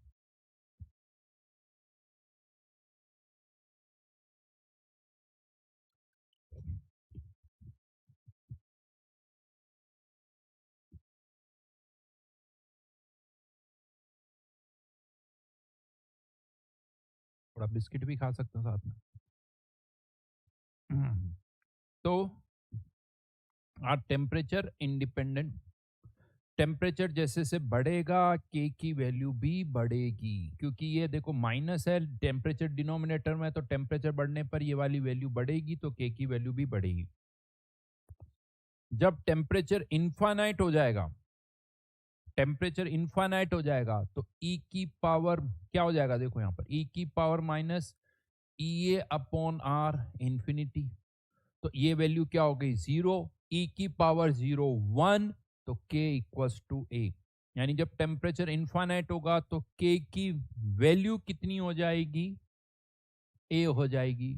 थोड़ा बिस्किट भी खा सकते हैं साथ में। तो टेम्परेचर इंडिपेंडेंट, टेम्परेचर जैसे से बढ़ेगा के की वैल्यू भी बढ़ेगी, क्योंकि ये देखो माइनस है, टेम्परेचर डिनोमिनेटर में, तो टेम्परेचर बढ़ने पर ये वाली वैल्यू बढ़ेगी तो के की वैल्यू भी बढ़ेगी। जब टेम्परेचर इनफाइनाइट हो जाएगा, टेम्परेचर इनफाइनाइट हो जाएगा तो ई की पावर क्या हो जाएगा, देखो यहाँ पर ई की power minus E A upon are infinity, तो ये वैल्यू क्या हो गई, जीरो, ई की पावर जीरो वन, तो के इक्वल्स टू ए। यानी जब टेम्परेचर इनफाइनाइट होगा तो के की वैल्यू कितनी हो जाएगी, ए हो जाएगी।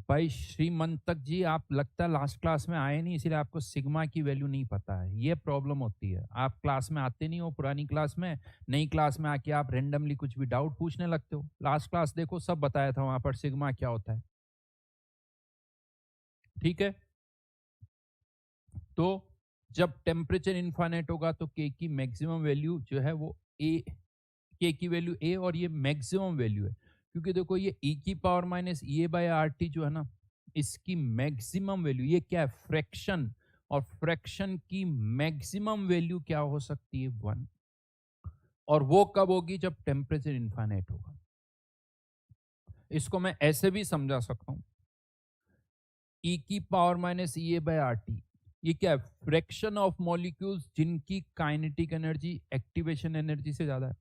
भाई श्रीमंतक जी, आप लगता है लास्ट क्लास में आए नहीं, इसीलिए आपको सिग्मा की वैल्यू नहीं पता है, ये प्रॉब्लम होती है। आप क्लास में आते नहीं हो, पुरानी क्लास में, नई क्लास में आके आप रेंडमली कुछ भी डाउट पूछने लगते हो। लास्ट क्लास देखो, सब बताया था वहां पर सिग्मा क्या होता है। ठीक है, तो जब टेम्परेचर इनफाइनाइट होगा तो के की मैक्सिमम वैल्यू जो है वो ए, के की वैल्यू ए, और ये मैक्सिमम वैल्यू है, क्योंकि देखो ये ई की power minus E A by R T जो है ना, इसकी मैक्सिमम वैल्यू, ये क्या है, फ्रैक्शन, और फ्रैक्शन की मैक्सिमम वैल्यू क्या हो सकती है, वन, और वो कब होगी, जब टेम्परेचर इनफाइनाइट होगा। इसको मैं ऐसे भी समझा सकता हूं, ई की power minus E A by R T, ये क्या है, फ्रैक्शन ऑफ मॉलिक्यूल्स जिनकी काइनेटिक एनर्जी एक्टिवेशन एनर्जी से ज्यादा है।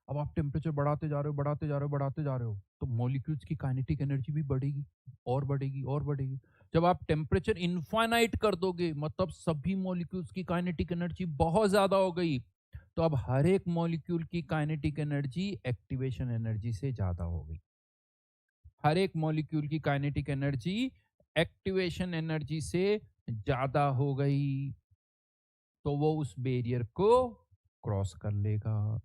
अब आप टेम्परेचर बढ़ाते जा रहे हो, बढ़ाते जा रहे हो, बढ़ाते जा रहे हो, तो मॉलिक्यूल्स की काइनेटिक एनर्जी भी बढ़ेगी और बढ़ेगी और बढ़ेगी। जब आप टेम्परेचर इनफाइनाइट कर दोगे, मतलब सभी मॉलिक्यूल्स की काइनेटिक एनर्जी बहुत ज्यादा हो गई, तो अब हर एक मॉलिक्यूल की काइनेटिक एनर्जी एक्टिवेशन एनर्जी से ज्यादा हो गई। हर एक मॉलिक्यूल की काइनेटिक एनर्जी एक्टिवेशन एनर्जी से ज्यादा हो गई, तो वो उस बैरियर को क्रॉस कर लेगा।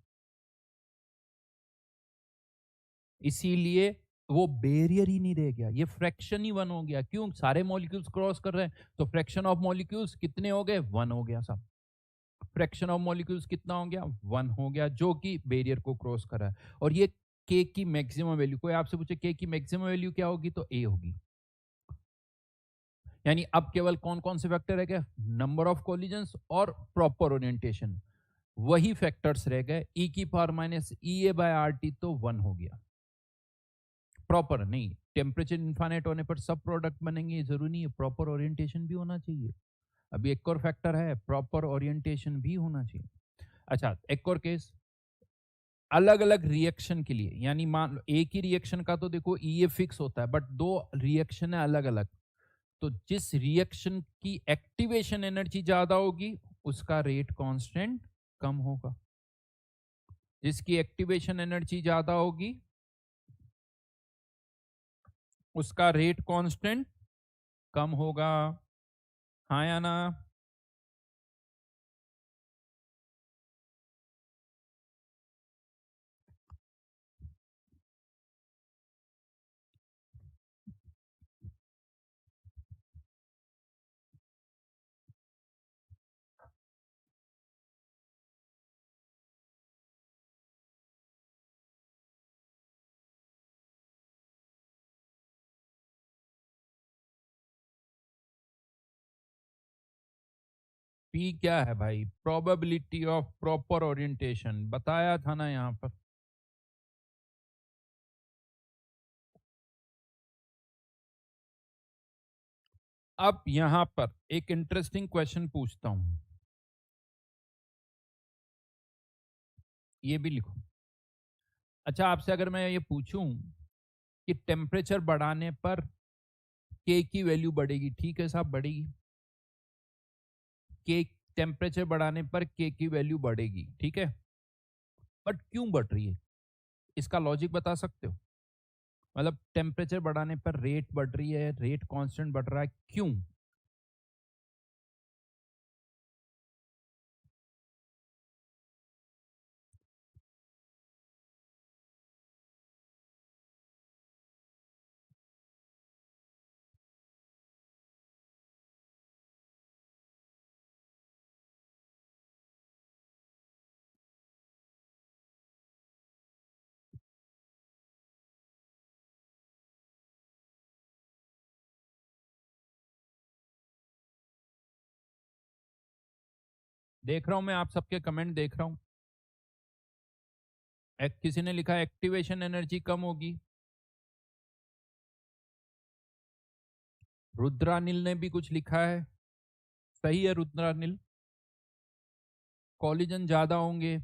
इसीलिए वो बैरियर ही नहीं रह गया, ये फ्रैक्शन ही वन हो गया। क्यों? सारे मॉलिक्यूल्स क्रॉस कर रहे हैं, तो फ्रैक्शन ऑफ मॉलिक्यूल्स कितने हो गए? वन हो गया सब। फ्रैक्शन ऑफ मॉलिक्यूल्स कितना हो गया? वन हो गया, जो कि बैरियर को क्रॉस कर रहा है। और ये के की मैक्सिमम वैल्यू, कोई आपसे पूछे के की मैक्सिमम वैल्यू क्या होगी, तो ए होगी। यानी अब केवल कौन कौन से फैक्टर रह गए? नंबर ऑफ कोलिजन्स और प्रॉपर ओरिएंटेशन, वही फैक्टर्स रह गए। ई की power minus E A by R T तो वन हो गया। प्रॉपर नहीं, टेम्परेचर इनफाइनाइट होने पर सब प्रोडक्ट बनेंगे जरूरी नहीं है, प्रॉपर ओरिएंटेशन भी होना चाहिए। अभी एक और फैक्टर है, प्रॉपर ओरिएंटेशन भी होना चाहिए। अच्छा, एक और केस, अलग अलग रिएक्शन के लिए, यानी मान लो एक ही रिएक्शन का तो देखो ई फिक्स होता है, बट दो रिएक्शन है अलग अलग, तो जिस रिएक्शन की एक्टिवेशन एनर्जी ज्यादा होगी उसका रेट कांस्टेंट कम होगा। जिसकी एक्टिवेशन एनर्जी ज्यादा होगी उसका रेट कांस्टेंट कम होगा। हाँ या ना? पी क्या है भाई? प्रोबेबिलिटी ऑफ प्रॉपर ओरिएंटेशन, बताया था ना यहां पर। अब यहां पर एक इंटरेस्टिंग क्वेश्चन पूछता हूं, ये भी लिखो। अच्छा, आपसे अगर मैं ये पूछूं कि टेम्परेचर बढ़ाने पर के की वैल्यू बढ़ेगी, ठीक है साहब, बढ़ेगी। के टेम्परेचर बढ़ाने पर के की वैल्यू बढ़ेगी, ठीक है, बट क्यों बढ़ रही है? इसका लॉजिक बता सकते हो? मतलब टेम्परेचर बढ़ाने पर रेट बढ़ रही है, रेट कांस्टेंट बढ़ रहा है, क्यों? देख रहा हूं मैं, आप सबके कमेंट देख रहा हूं। किसी ने लिखा एक्टिवेशन एनर्जी कम होगी, रुद्रानिल ने भी कुछ लिखा है, सही है रुद्रानिल। कॉलिजन ज्यादा होंगे,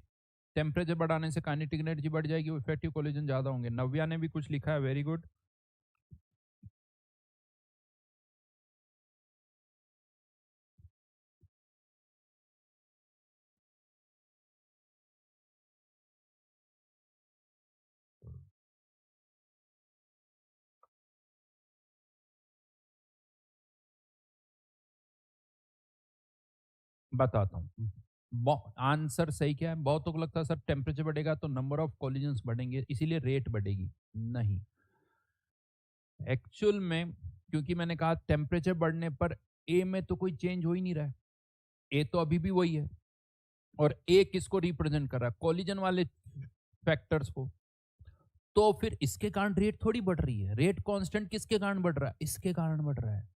टेम्परेचर बढ़ाने से काइनेटिक एनर्जी बढ़ जाएगी, इफेक्टिव कॉलिजन ज्यादा होंगे। नव्या ने भी कुछ लिखा है, वेरी गुड। बताता हूँ आंसर सही क्या है। बहुतों को लगता है सर टेम्परेचर बढ़ेगा तो नंबर ऑफ कॉलिजन्स बढ़ेंगे इसीलिए रेट बढ़ेगी, नहीं। एक्चुअल में क्योंकि मैंने कहा टेम्परेचर बढ़ने पर ए में तो कोई चेंज हो ही नहीं रहा है, ए तो अभी भी वही है। और ए किसको रिप्रेजेंट कर रहा है? कॉलिजन वाले फैक्टर्स को। तो फिर इसके कारण रेट थोड़ी बढ़ रही है, रेट कांस्टेंट किसके कारण बढ़ रहा है? इसके कारण बढ़ रहा है।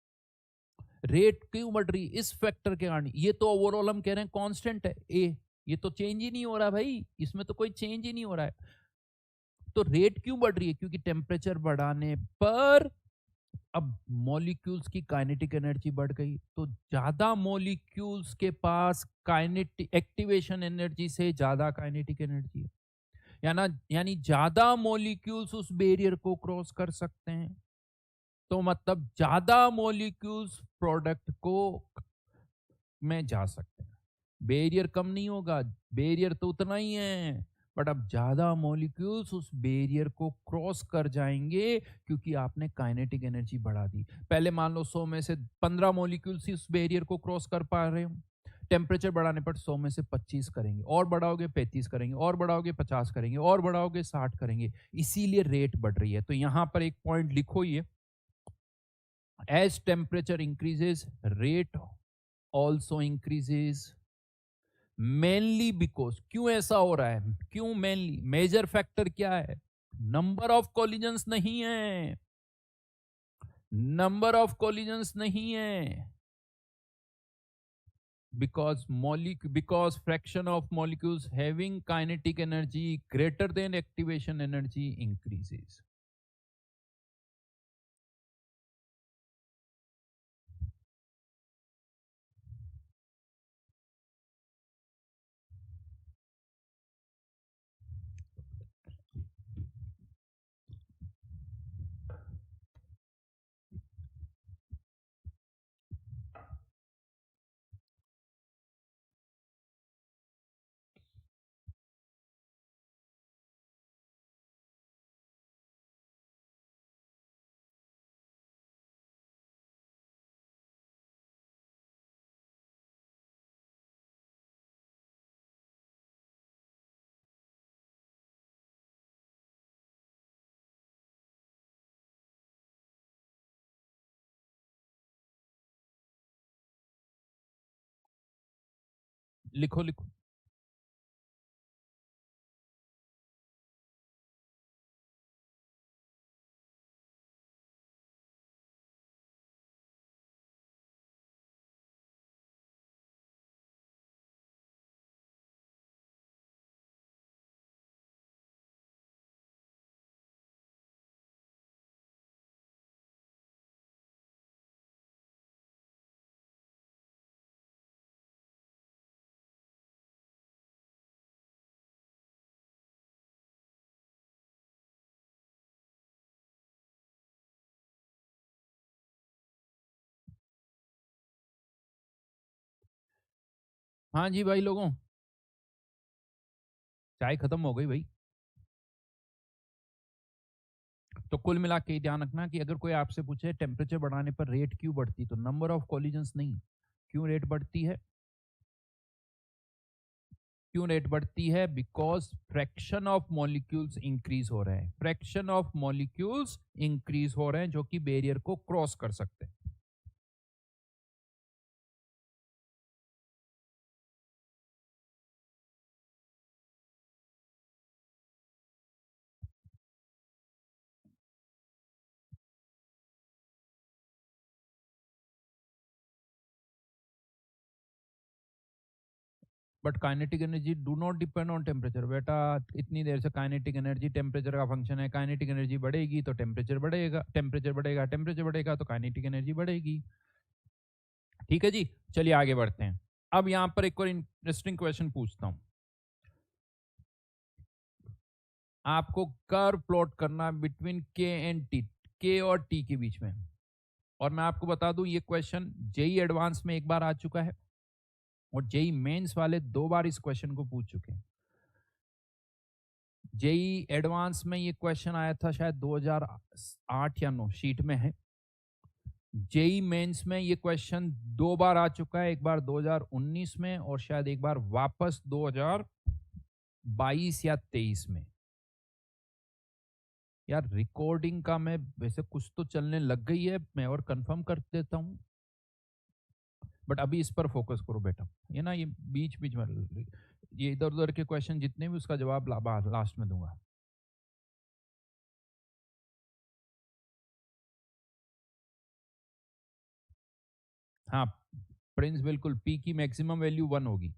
रेट क्यों बढ़ रही है? इस फैक्टर के कारण। ये तो ओवरऑल हम कह रहे हैं कांस्टेंट है ए, ये तो चेंज ही नहीं हो रहा भाई, इसमें तो कोई चेंज ही नहीं हो रहा है। तो रेट क्यों बढ़ रही है? क्योंकि टेम्परेचर बढ़ाने पर अब मॉलिक्यूल्स की काइनेटिक एनर्जी बढ़ गई, तो ज्यादा मॉलिक्यूल्स के पास काइनेटिक एक्टिवेशन एनर्जी से ज्यादा काइनेटिक एनर्जी है। यानी ज्यादा मॉलिक्यूल्स उस बैरियर को क्रॉस कर सकते हैं, तो मतलब ज्यादा मॉलिक्यूल्स प्रोडक्ट को में जा सकते हैं। बैरियर कम नहीं होगा, बैरियर तो उतना ही है, बट अब ज्यादा मॉलिक्यूल्स उस बैरियर को क्रॉस कर जाएंगे क्योंकि आपने काइनेटिक एनर्जी बढ़ा दी। पहले मान लो 100 में से 15 मॉलिक्यूल्स ही उस बैरियर को क्रॉस कर पा रहे हो, टेम्परेचर बढ़ाने पर 100 में से 25 करेंगे, और बढ़ाओगे 35 करेंगे, और बढ़ाओगे 50 करेंगे, और बढ़ाओगे 60 करेंगे, इसीलिए रेट बढ़ रही है। तो यहां पर एक पॉइंट लिखो, ये as temperature increases rate also increases, mainly because, क्यों ऐसा हो रहा है, क्यों मेनली, मेजर फैक्टर क्या है, नंबर ऑफ कॉलिजन्स नहीं है, नंबर ऑफ कॉलिजन्स नहीं है, because fraction of molecules having kinetic energy greater than activation energy increases. लिखो लिखो। हाँ जी भाई लोगों, चाय खत्म हो गई भाई। तो कुल मिला के ध्यान रखना कि अगर कोई आपसे पूछे टेम्परेचर बढ़ाने पर रेट क्यों बढ़ती, तो नंबर ऑफ कॉलिजन्स नहीं, क्यों रेट बढ़ती है, क्यों रेट बढ़ती है, because fraction of molecules increase हो रहे हैं, फ्रैक्शन ऑफ मॉलिक्यूल्स इंक्रीज हो रहे हैं जो कि बैरियर को क्रॉस कर सकते हैं। But kinetic energy do not depend on temperature बेटा। इतनी देर से काइनेटिक एनर्जी टेम्परेचर का फंक्शन है, काइनेटिक एनर्जी बढ़ेगी तो टेम्परेचर बढ़ेगा, टेम्परेचर बढ़ेगा, टेम्परेचर बढ़ेगा तो काइनेटिक एनर्जी बढ़ेगी। ठीक है जी, चलिए आगे बढ़ते हैं। अब यहां पर एक और इंटरेस्टिंग क्वेश्चन पूछता हूं, आपको कर्व प्लॉट करना बिटवीन के एंड टी, के और टी के बीच में। और मैं आपको बता दूं ये क्वेश्चन जेई एडवांस में एक बार आ चुका है, और जेई मेंस वाले 2 बार इस क्वेश्चन को पूछ चुके हैं। जेई एडवांस में ये क्वेश्चन आया था शायद 2008 या 9, शीट में है। जेई मेंस में ये क्वेश्चन 2 बार आ चुका है, एक बार 2019 में और शायद एक बार वापस 2022 या 23 में। यार रिकॉर्डिंग का मैं वैसे कुछ तो चलने लग गई है, मैं और कंफर्म कर देता हूँ, बट अभी इस पर फोकस करो बेटा। ये ना, ये बीच बीच में ये इधर उधर के क्वेश्चन जितने भी, उसका जवाब लास्ट में दूंगा। हाँ प्रिंस, बिल्कुल पी की मैक्सिमम वैल्यू 1 होगी।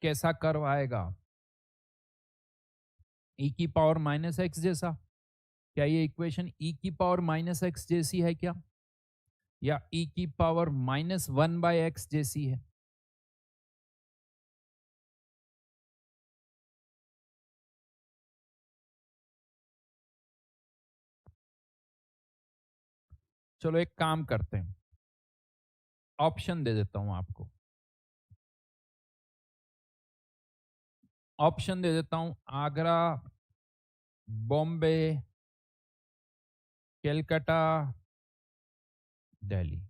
कैसा कर्व आएगा, ई की पावर माइनस एक्स जैसा? क्या ये इक्वेशन ई की पावर माइनस एक्स जैसी है क्या? या e की पावर -1/x जैसी है? चलो एक काम करते हैं, ऑप्शन दे देता हूं आपको। ऑप्शन दे देता हूं, आगरा, बॉम्बे, कलकत्ता, दिल्ली।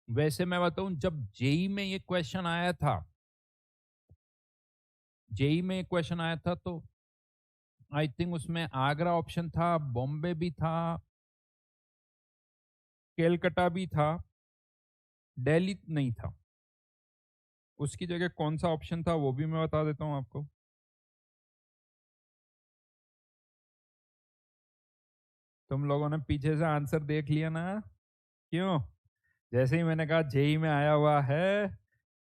वैसे मैं बताऊं, जब जेई में ये क्वेश्चन आया था, जेई में क्वेश्चन आया था, तो आई थिंक उसमें आगरा ऑप्शन था, बॉम्बे भी था, कलकत्ता भी था, दिल्ली नहीं था। उसकी जगह कौन सा ऑप्शन था वो भी मैं बता देता हूं आपको। तुम लोगों ने पीछे से आंसर देख लिया ना? क्यों? जैसे ही मैंने कहा जेई में आया हुआ है,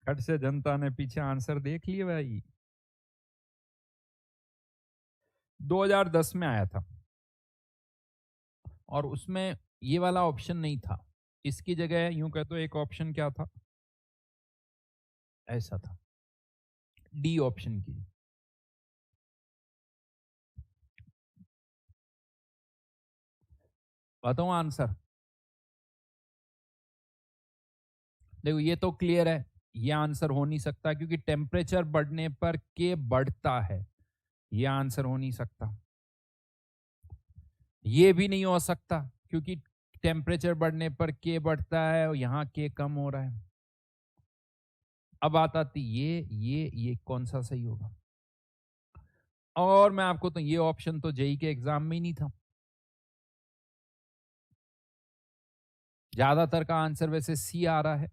खट से जनता ने पीछे आंसर देख लिए भाई। 2010 में आया था और उसमें ये वाला ऑप्शन नहीं था। इसकी जगह यूं कहते तो एक ऑप्शन क्या था, ऐसा था, डी ऑप्शन की। बताऊं आंसर? देखो ये तो क्लियर है, ये आंसर हो नहीं सकता क्योंकि टेम्परेचर बढ़ने पर के बढ़ता है। ये आंसर हो नहीं सकता। ये भी नहीं हो सकता क्योंकि टेम्परेचर बढ़ने पर के बढ़ता है और यहाँ के कम हो रहा है। अब बात आती ये कौन सा सही होगा? और मैं आपको तो ये ऑप्शन तो जेई के एग्जाम में ही नहीं था। ज्यादातर का आंसर वैसे सी आ रहा है,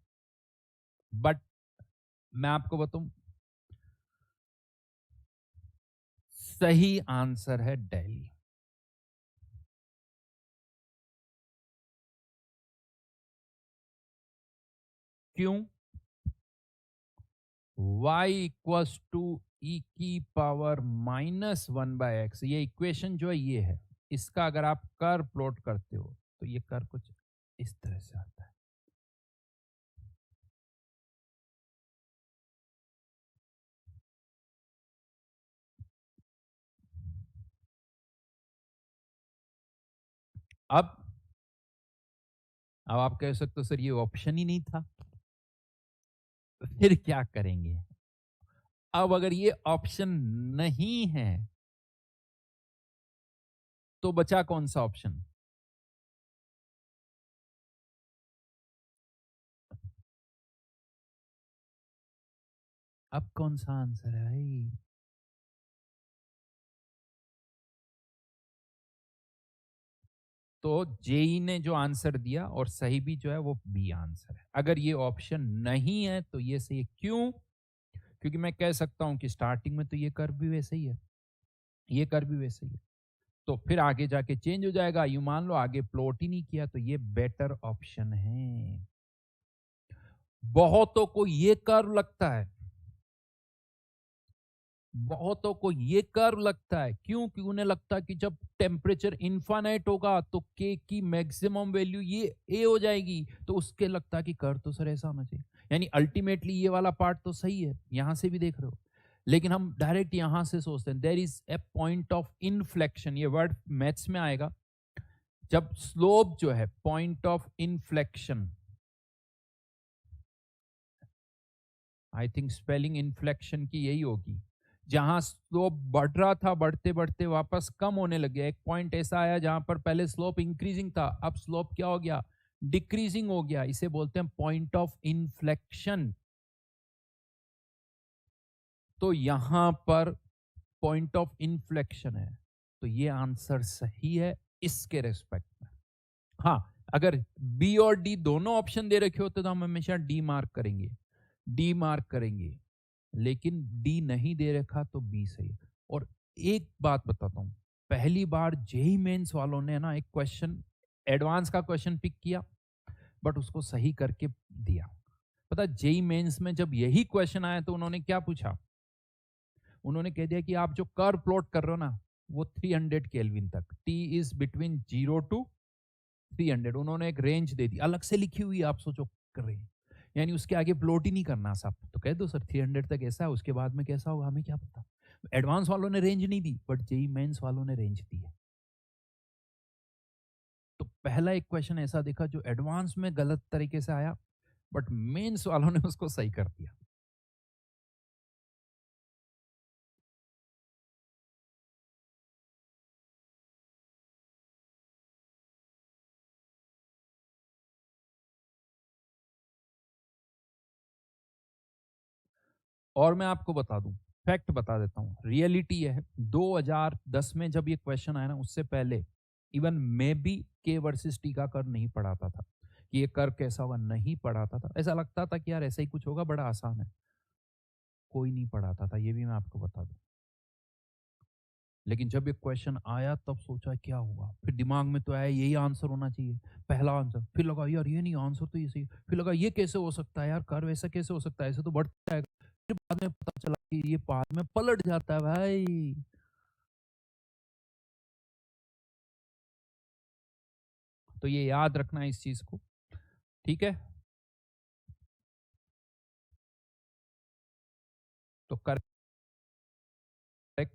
बट मैं आपको बताऊं, सही आंसर है दिल्ली। क्यों? y इक्वल्स टू ई की पावर -1/x, ये इक्वेशन जो है ये है। इसका अगर आप कर प्लॉट करते हो तो ये कर कुछ इस तरह से आता है। अब आप कह सकते हो सर ये ऑप्शन ही नहीं था, तो फिर क्या करेंगे? अब अगर ये ऑप्शन नहीं है तो बचा कौन सा ऑप्शन? अब कौन सा आंसर है भाई? तो जेई ने जो आंसर दिया और सही भी जो है वो बी आंसर है। अगर ये ऑप्शन नहीं है तो ये सही है। क्यों? क्योंकि मैं कह सकता हूं कि स्टार्टिंग में तो ये कर्व भी वैसे ही है, ये कर्व भी वैसे ही है, तो फिर आगे जाके चेंज हो जाएगा। यूं मान लो आगे प्लॉट ही नहीं किया, तो ये बेटर ऑप्शन है। बहुतों को ये कर्व लगता है, बहुतों को ये कर्व लगता है। क्यों? कि उन्हें लगता है कि जब टेम्परेचर इनफाइनाइट होगा तो के की मैक्सिमम वैल्यू ये ए हो जाएगी, तो उसके लगता है कि कर्व तो सर ऐसा होना चाहिए। यानी अल्टीमेटली ये वाला पार्ट तो सही है, यहां से भी देख रहे हो, लेकिन हम डायरेक्ट यहां से सोचते हैं there is a point of inflection. ये वर्ड मैथ्स में आएगा, जब स्लोप जो है point of inflection, I think spelling inflection की यही होगी, जहां स्लोप बढ़ रहा था, बढ़ते बढ़ते वापस कम होने लग गया। एक पॉइंट ऐसा आया जहां पर पहले स्लोप इंक्रीजिंग था, अब स्लोप क्या हो गया? डिक्रीजिंग हो गया। इसे बोलते हैं पॉइंट ऑफ इनफ्लेक्शन। तो यहां पर पॉइंट ऑफ इन्फ्लेक्शन है, तो ये आंसर सही है इसके रेस्पेक्ट में। हाँ, अगर बी और डी दोनों ऑप्शन दे रखे होते तो हम हमेशा डी मार्क करेंगे, डी मार्क करेंगे, लेकिन डी नहीं दे रखा तो बी सही है। और एक बात बताता हूं, पहली बार जेई मेंस वालों ने ना एक क्वेश्चन, एडवांस का क्वेश्चन पिक किया, बट उसको सही करके दिया। पता, जेई मेंस में जब यही क्वेश्चन आया तो उन्होंने क्या पूछा, उन्होंने कह दिया कि आप जो कर्व प्लॉट कर रहे हो ना, वो 300 केल्विन तक, टी इज बिटवीन 0 टू 300, उन्होंने एक रेंज दे दी, अलग से लिखी हुई, आप सोचो कर रहे हैं, यानी उसके आगे प्लॉट ही नहीं करना सब, तो कह दो सर 300 तक ऐसा है, उसके बाद में कैसा होगा हमें क्या पता। एडवांस वालों ने रेंज नहीं दी, बट जेई मेंस वालों ने रेंज दी है। तो पहला एक क्वेश्चन ऐसा देखा जो एडवांस में गलत तरीके से आया, बट मेंस वालों ने उसको सही कर दिया। और मैं आपको बता दूं, फैक्ट बता देता हूं, रियलिटी है 2010 में जब ये क्वेश्चन आया ना, उससे पहले इवन मैं भी के वर्सेस टी का कर्व नहीं पढ़ाता था कि ये कर्व कैसा होगा, नहीं पढ़ाता था, ऐसा लगता था कि यार ऐसा ही कुछ होगा, बड़ा आसान है, कोई नहीं पढ़ाता था, ये भी मैं आपको बता दूं। लेकिन जब ये क्वेश्चन आया तब सोचा क्या होगा, फिर दिमाग में तो आया यही आंसर होना चाहिए, पहला आंसर, फिर लगा यार ये नहीं, आंसर तो ये सही, फिर लगा ये कैसे हो सकता है यार, कर्व ऐसा कैसे हो सकता है, ऐसे तो बढ़ता जाएगा, फिर बाद में पता चला कि ये बाद में पलट जाता है भाई। तो ये याद रखना है इस चीज को, ठीक है। तो करेक्ट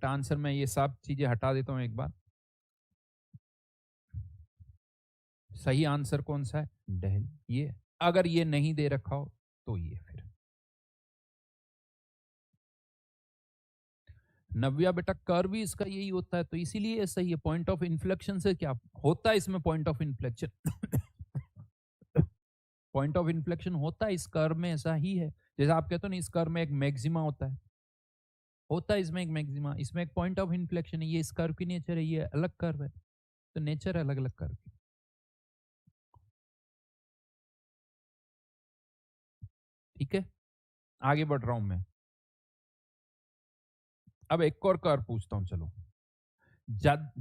आंसर में ये सब चीजें हटा देता हूं एक बार। सही आंसर कौन सा है, दिल्ली, ये अगर ये नहीं दे रखा हो तो ये फिर नव्या बेटा, कर्व भी इसका यही होता है, तो इसीलिए ये सही है। पॉइंट ऑफ इन्फ्लेक्शन से क्या होता है इसमें, point of inflection point of inflection होता है इस कर्व में, ऐसा ही है। जैसे आप कहते हो ना, इस कर्व में एक मैक्सिमा होता है इसमें एक मैक्सिमा, इसमें एक पॉइंट ऑफ इन्फ्लेक्शन है, ये इस कर्व की नेचर है, ये अलग कर्व है, तो नेचर अलग अलग कर्व की। ठीक है, आगे बढ़ रहा हूं मैं। अब एक और कर्व पूछता हूं, चलो।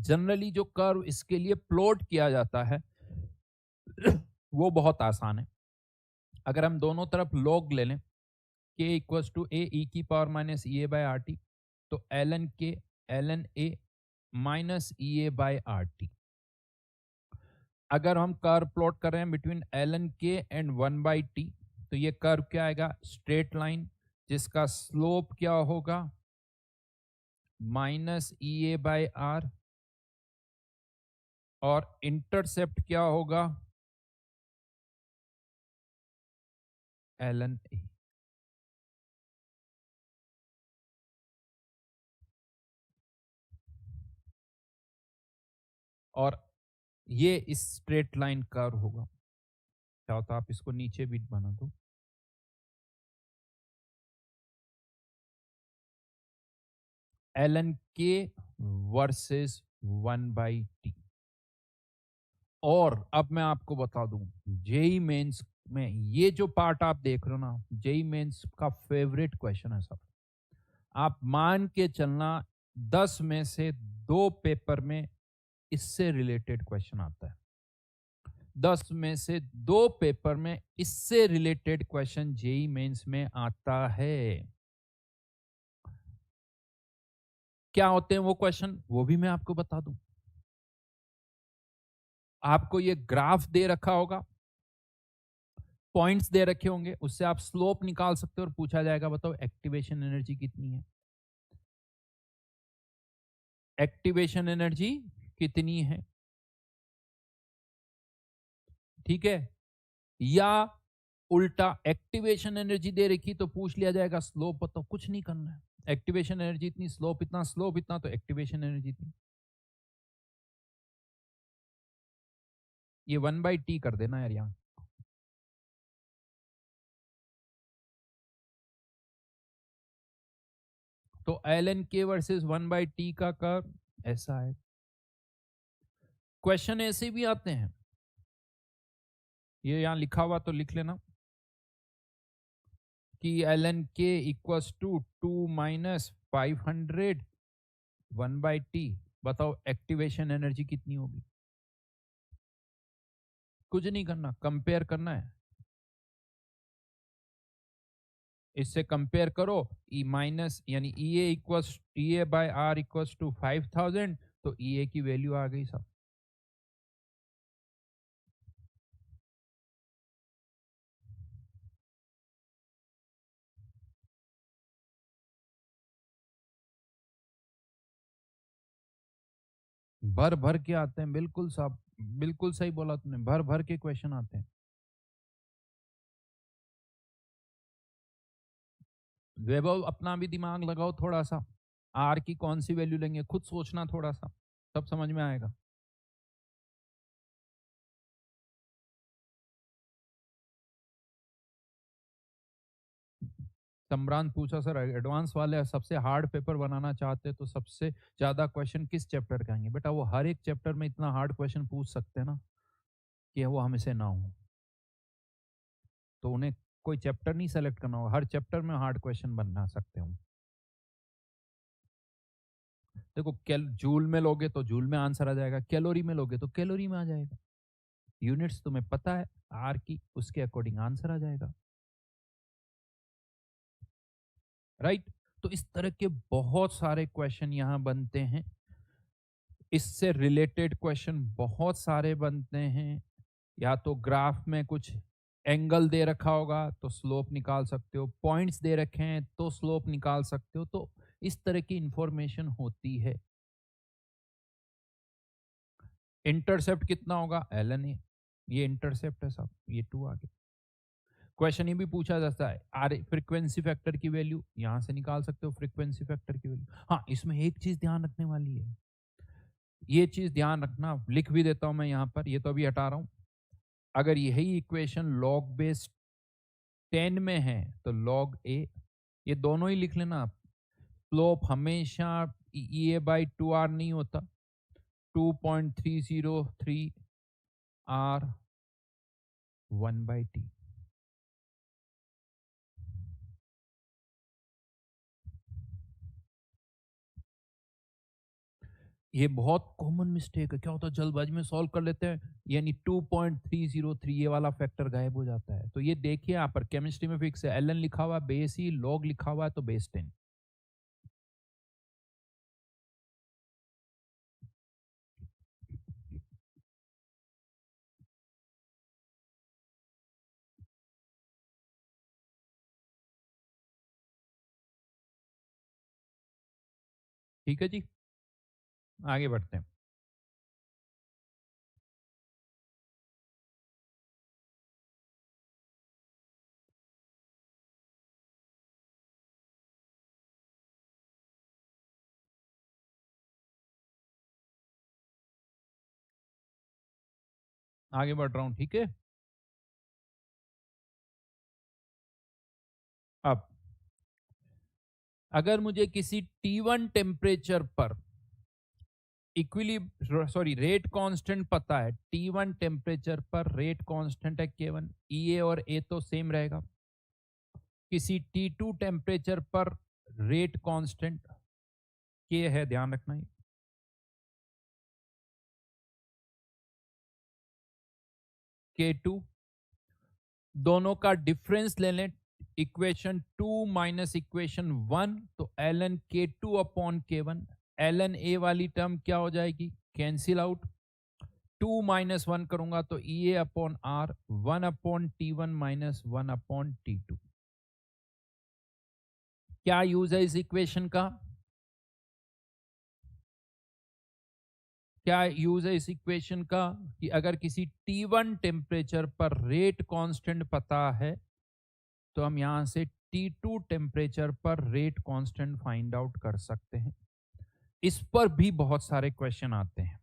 जनरली जो कर्व इसके लिए प्लॉट किया जाता है वो बहुत आसान है। अगर हम दोनों तरफ लॉग ले लें, के इक्वल्स टू ए ई की power minus E A by R T, तो L N A minus E A by R T. अगर हम कर्व प्लॉट कर रहे हैं between L N K and 1/t, तो ये कर्व क्या आएगा, स्ट्रेट लाइन, जिसका स्लोप क्या होगा, minus E A by R, और इंटरसेप्ट क्या होगा, एल एन ए। और ये इस स्ट्रेट लाइन कर्व होगा। क्या होता, आप इसको नीचे भी बना दो, एल एन के वर्सेस 1/t। और अब मैं आपको बता दूं, जेई मेंस में ये जो पार्ट आप देख रहे हो ना, जेई मेंस का फेवरेट क्वेश्चन है सब। आप मान के चलना 10 में से 2 पेपर में इससे रिलेटेड क्वेश्चन आता है, 10 में से 2 पेपर में इससे रिलेटेड क्वेश्चन जेई मेंस में आता है। क्या होते हैं वो क्वेश्चन, वो भी मैं आपको बता दूं। आपको ये ग्राफ दे रखा होगा, पॉइंट्स दे रखे होंगे, उससे आप स्लोप निकाल सकते हो, और पूछा जाएगा बताओ एक्टिवेशन एनर्जी कितनी है, एक्टिवेशन एनर्जी कितनी है, ठीक है। या उल्टा, एक्टिवेशन एनर्जी दे रखी तो पूछ लिया जाएगा स्लोप बताओ, कुछ नहीं करना है, एक्टिवेशन एनर्जी इतनी, स्लोप इतना, स्लोप इतना, तो एक्टिवेशन एनर्जी इतनी, ये 1/t कर देना यार यहाँ। तो ln k वर्सेस 1/t का कर्व ऐसा है। क्वेश्चन ऐसे भी आते हैं, ये यहां लिखा हुआ तो लिख लेना कि ln k equals to 2 minus 500 1/t। बताओ एक्टिवेशन एनर्जी कितनी होगी? कुछ नहीं करना, कंपेयर करना है। इससे कंपेयर करो, ई माइनस यानी E A equals T A by R equals to 5000, तो ई ए की वैल्यू आ गई सब। भर भर के आते हैं, बिल्कुल सब, बिल्कुल सही बोला तुमने, भर भर के क्वेश्चन आते हैं। वैभव अपना भी दिमाग लगाओ थोड़ा सा, आर की कौन सी वैल्यू लेंगे, खुद सोचना थोड़ा सा, सब समझ में आएगा। सम्रांत पूछा सर एडवांस वाले सबसे हार्ड पेपर बनाना चाहते हैं तो सबसे ज्यादा क्वेश्चन किस चैप्टर के आएंगे? बेटा वो हर एक चैप्टर में इतना हार्ड क्वेश्चन पूछ सकते हैं ना कि वो हमसे ना हो, तो उन्हें कोई चैप्टर नहीं सेलेक्ट करना होगा, हर चैप्टर में हार्ड क्वेश्चन बना सकते हो। देखो जूल में लोगे तो जूल में आंसर आ जाएगा, कैलोरी में लोगे तो कैलोरी में आ जाएगा, यूनिट्स तुम्हें पता है आर की, उसके अकॉर्डिंग आंसर आ जाएगा, राइट। तो इस तरह के बहुत सारे क्वेश्चन यहां बनते हैं, इससे रिलेटेड क्वेश्चन बहुत सारे बनते हैं। या तो ग्राफ में कुछ एंगल दे रखा होगा तो स्लोप निकाल सकते हो, पॉइंट्स दे रखे हैं तो स्लोप निकाल सकते हो, तो इस तरह की इंफॉर्मेशन होती है। इंटरसेप्ट कितना होगा? ln a, ये इंटरसेप्ट है सब, ये 2 आ गया। क्वेश्चन ये भी पूछा जाता है आर फ्रीक्वेंसी फैक्टर की वैल्यू, यहां से निकाल सकते हो फ्रीक्वेंसी फैक्टर की वैल्यू। हाँ, इसमें एक चीज ध्यान रखने वाली है, ये चीज ध्यान रखना, लिख भी देता हूं मैं यहां पर, ये तो अभी हटा रहा हूं। अगर यही इक्वेशन लॉग बेस 10 में है तो लॉग ए, ये दोनों ही लिख लेना आप। स्लोप हमेशा ई ए बाई 2r नहीं होता, 2.303 आर 1/t। ये बहुत कॉमन मिस्टेक है, क्या होता है जल्दबाजी में सॉल्व कर लेते हैं, यानी 2.303 ये वाला फैक्टर गायब हो जाता है। तो ये देखिए यहाँ पर केमिस्ट्री में फिक्स है, एल लिखा हुआ बेस ही, लॉग लिखा हुआ है तो बेस 10। ठीक है जी, आगे बढ़ते हैं। आगे बढ़ रहा हूं, ठीक है। अब अगर मुझे किसी T1 टेम्परेचर पर इक्विली सॉरी रेट कांस्टेंट पता है, T1 टेम्परेचर पर रेट कांस्टेंट है K1, ई ए और ए तो सेम रहेगा। किसी T2 टेम्परेचर पर रेट कांस्टेंट K है, ध्यान रखना है, K2, दोनों का डिफरेंस ले लें, इक्वेशन 2 माइनस इक्वेशन 1, तो ln K2 upon K1, ln A वाली टर्म क्या हो जाएगी? कैंसिल आउट, 2 माइनस 1 करूंगा तो E A upon R, 1 upon T1 minus 1 upon T2। क्या यूज है इस इक्वेशन का? क्या यूज है इस इक्वेशन का कि अगर किसी T1 टेम्परेचर पर रेट कांस्टेंट पता है तो हम यहां से T2 टेम्परेचर पर रेट कांस्टेंट फाइंड आउट कर सकते हैं। इस पर भी बहुत सारे क्वेश्चन आते हैं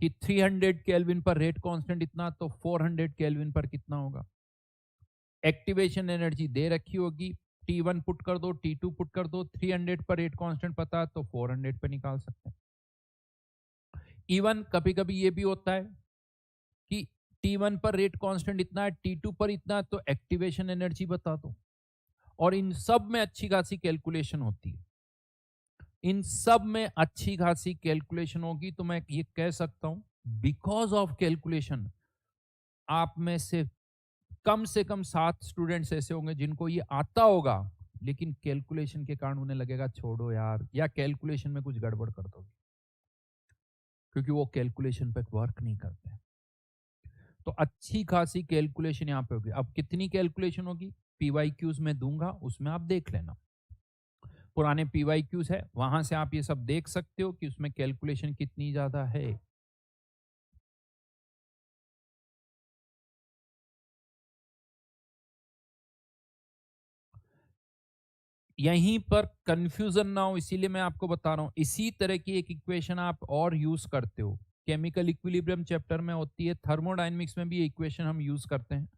कि 300 केल्विन पर रेट कांस्टेंट इतना, तो 400 केल्विन पर कितना होगा? एक्टिवेशन एनर्जी दे रखी होगी, T1 पुट कर दो, T2 पुट कर दो, 300 पर रेट कांस्टेंट पता है तो 400 पे निकाल सकते हैं। इवन कभी कभी ये भी होता है कि T1 पर रेट कांस्टेंट इतना है, T2 पर इतना है, तो एक्टिवेशन एनर्जी बता दो। और इन सब में अच्छी खासी कैलकुलेशन होती है, इन सब में अच्छी खासी कैलकुलेशन होगी। तो मैं ये कह सकता हूं बिकॉज ऑफ कैलकुलेशन आप में से कम 7 स्टूडेंट्स ऐसे होंगे जिनको ये आता होगा, लेकिन कैलकुलेशन के कारण उन्हें लगेगा छोड़ो यार, या कैलकुलेशन में कुछ गड़बड़ कर दोगे, क्योंकि वो कैलकुलेशन पे वर्क नहीं करते हैं। तो अच्छी खासी कैलकुलेशन यहाँ पे होगी। अब कितनी कैलकुलेशन होगी पीवाईक्यूज में दूंगा, उसमें आप देख लेना। पुराने पीवाईक्यूज है, वहां से आप ये सब देख सकते हो कि उसमें कैलकुलेशन कितनी ज्यादा है। यहीं पर कंफ्यूजन ना हो इसीलिए मैं आपको बता रहा हूं। इसी तरह की एक इक्वेशन आप और यूज करते हो, केमिकल इक्विलिब्रियम चैप्टर में होती है, थर्मोडायनेमिक्स में भी इक्वेशन हम यूज करते हैं।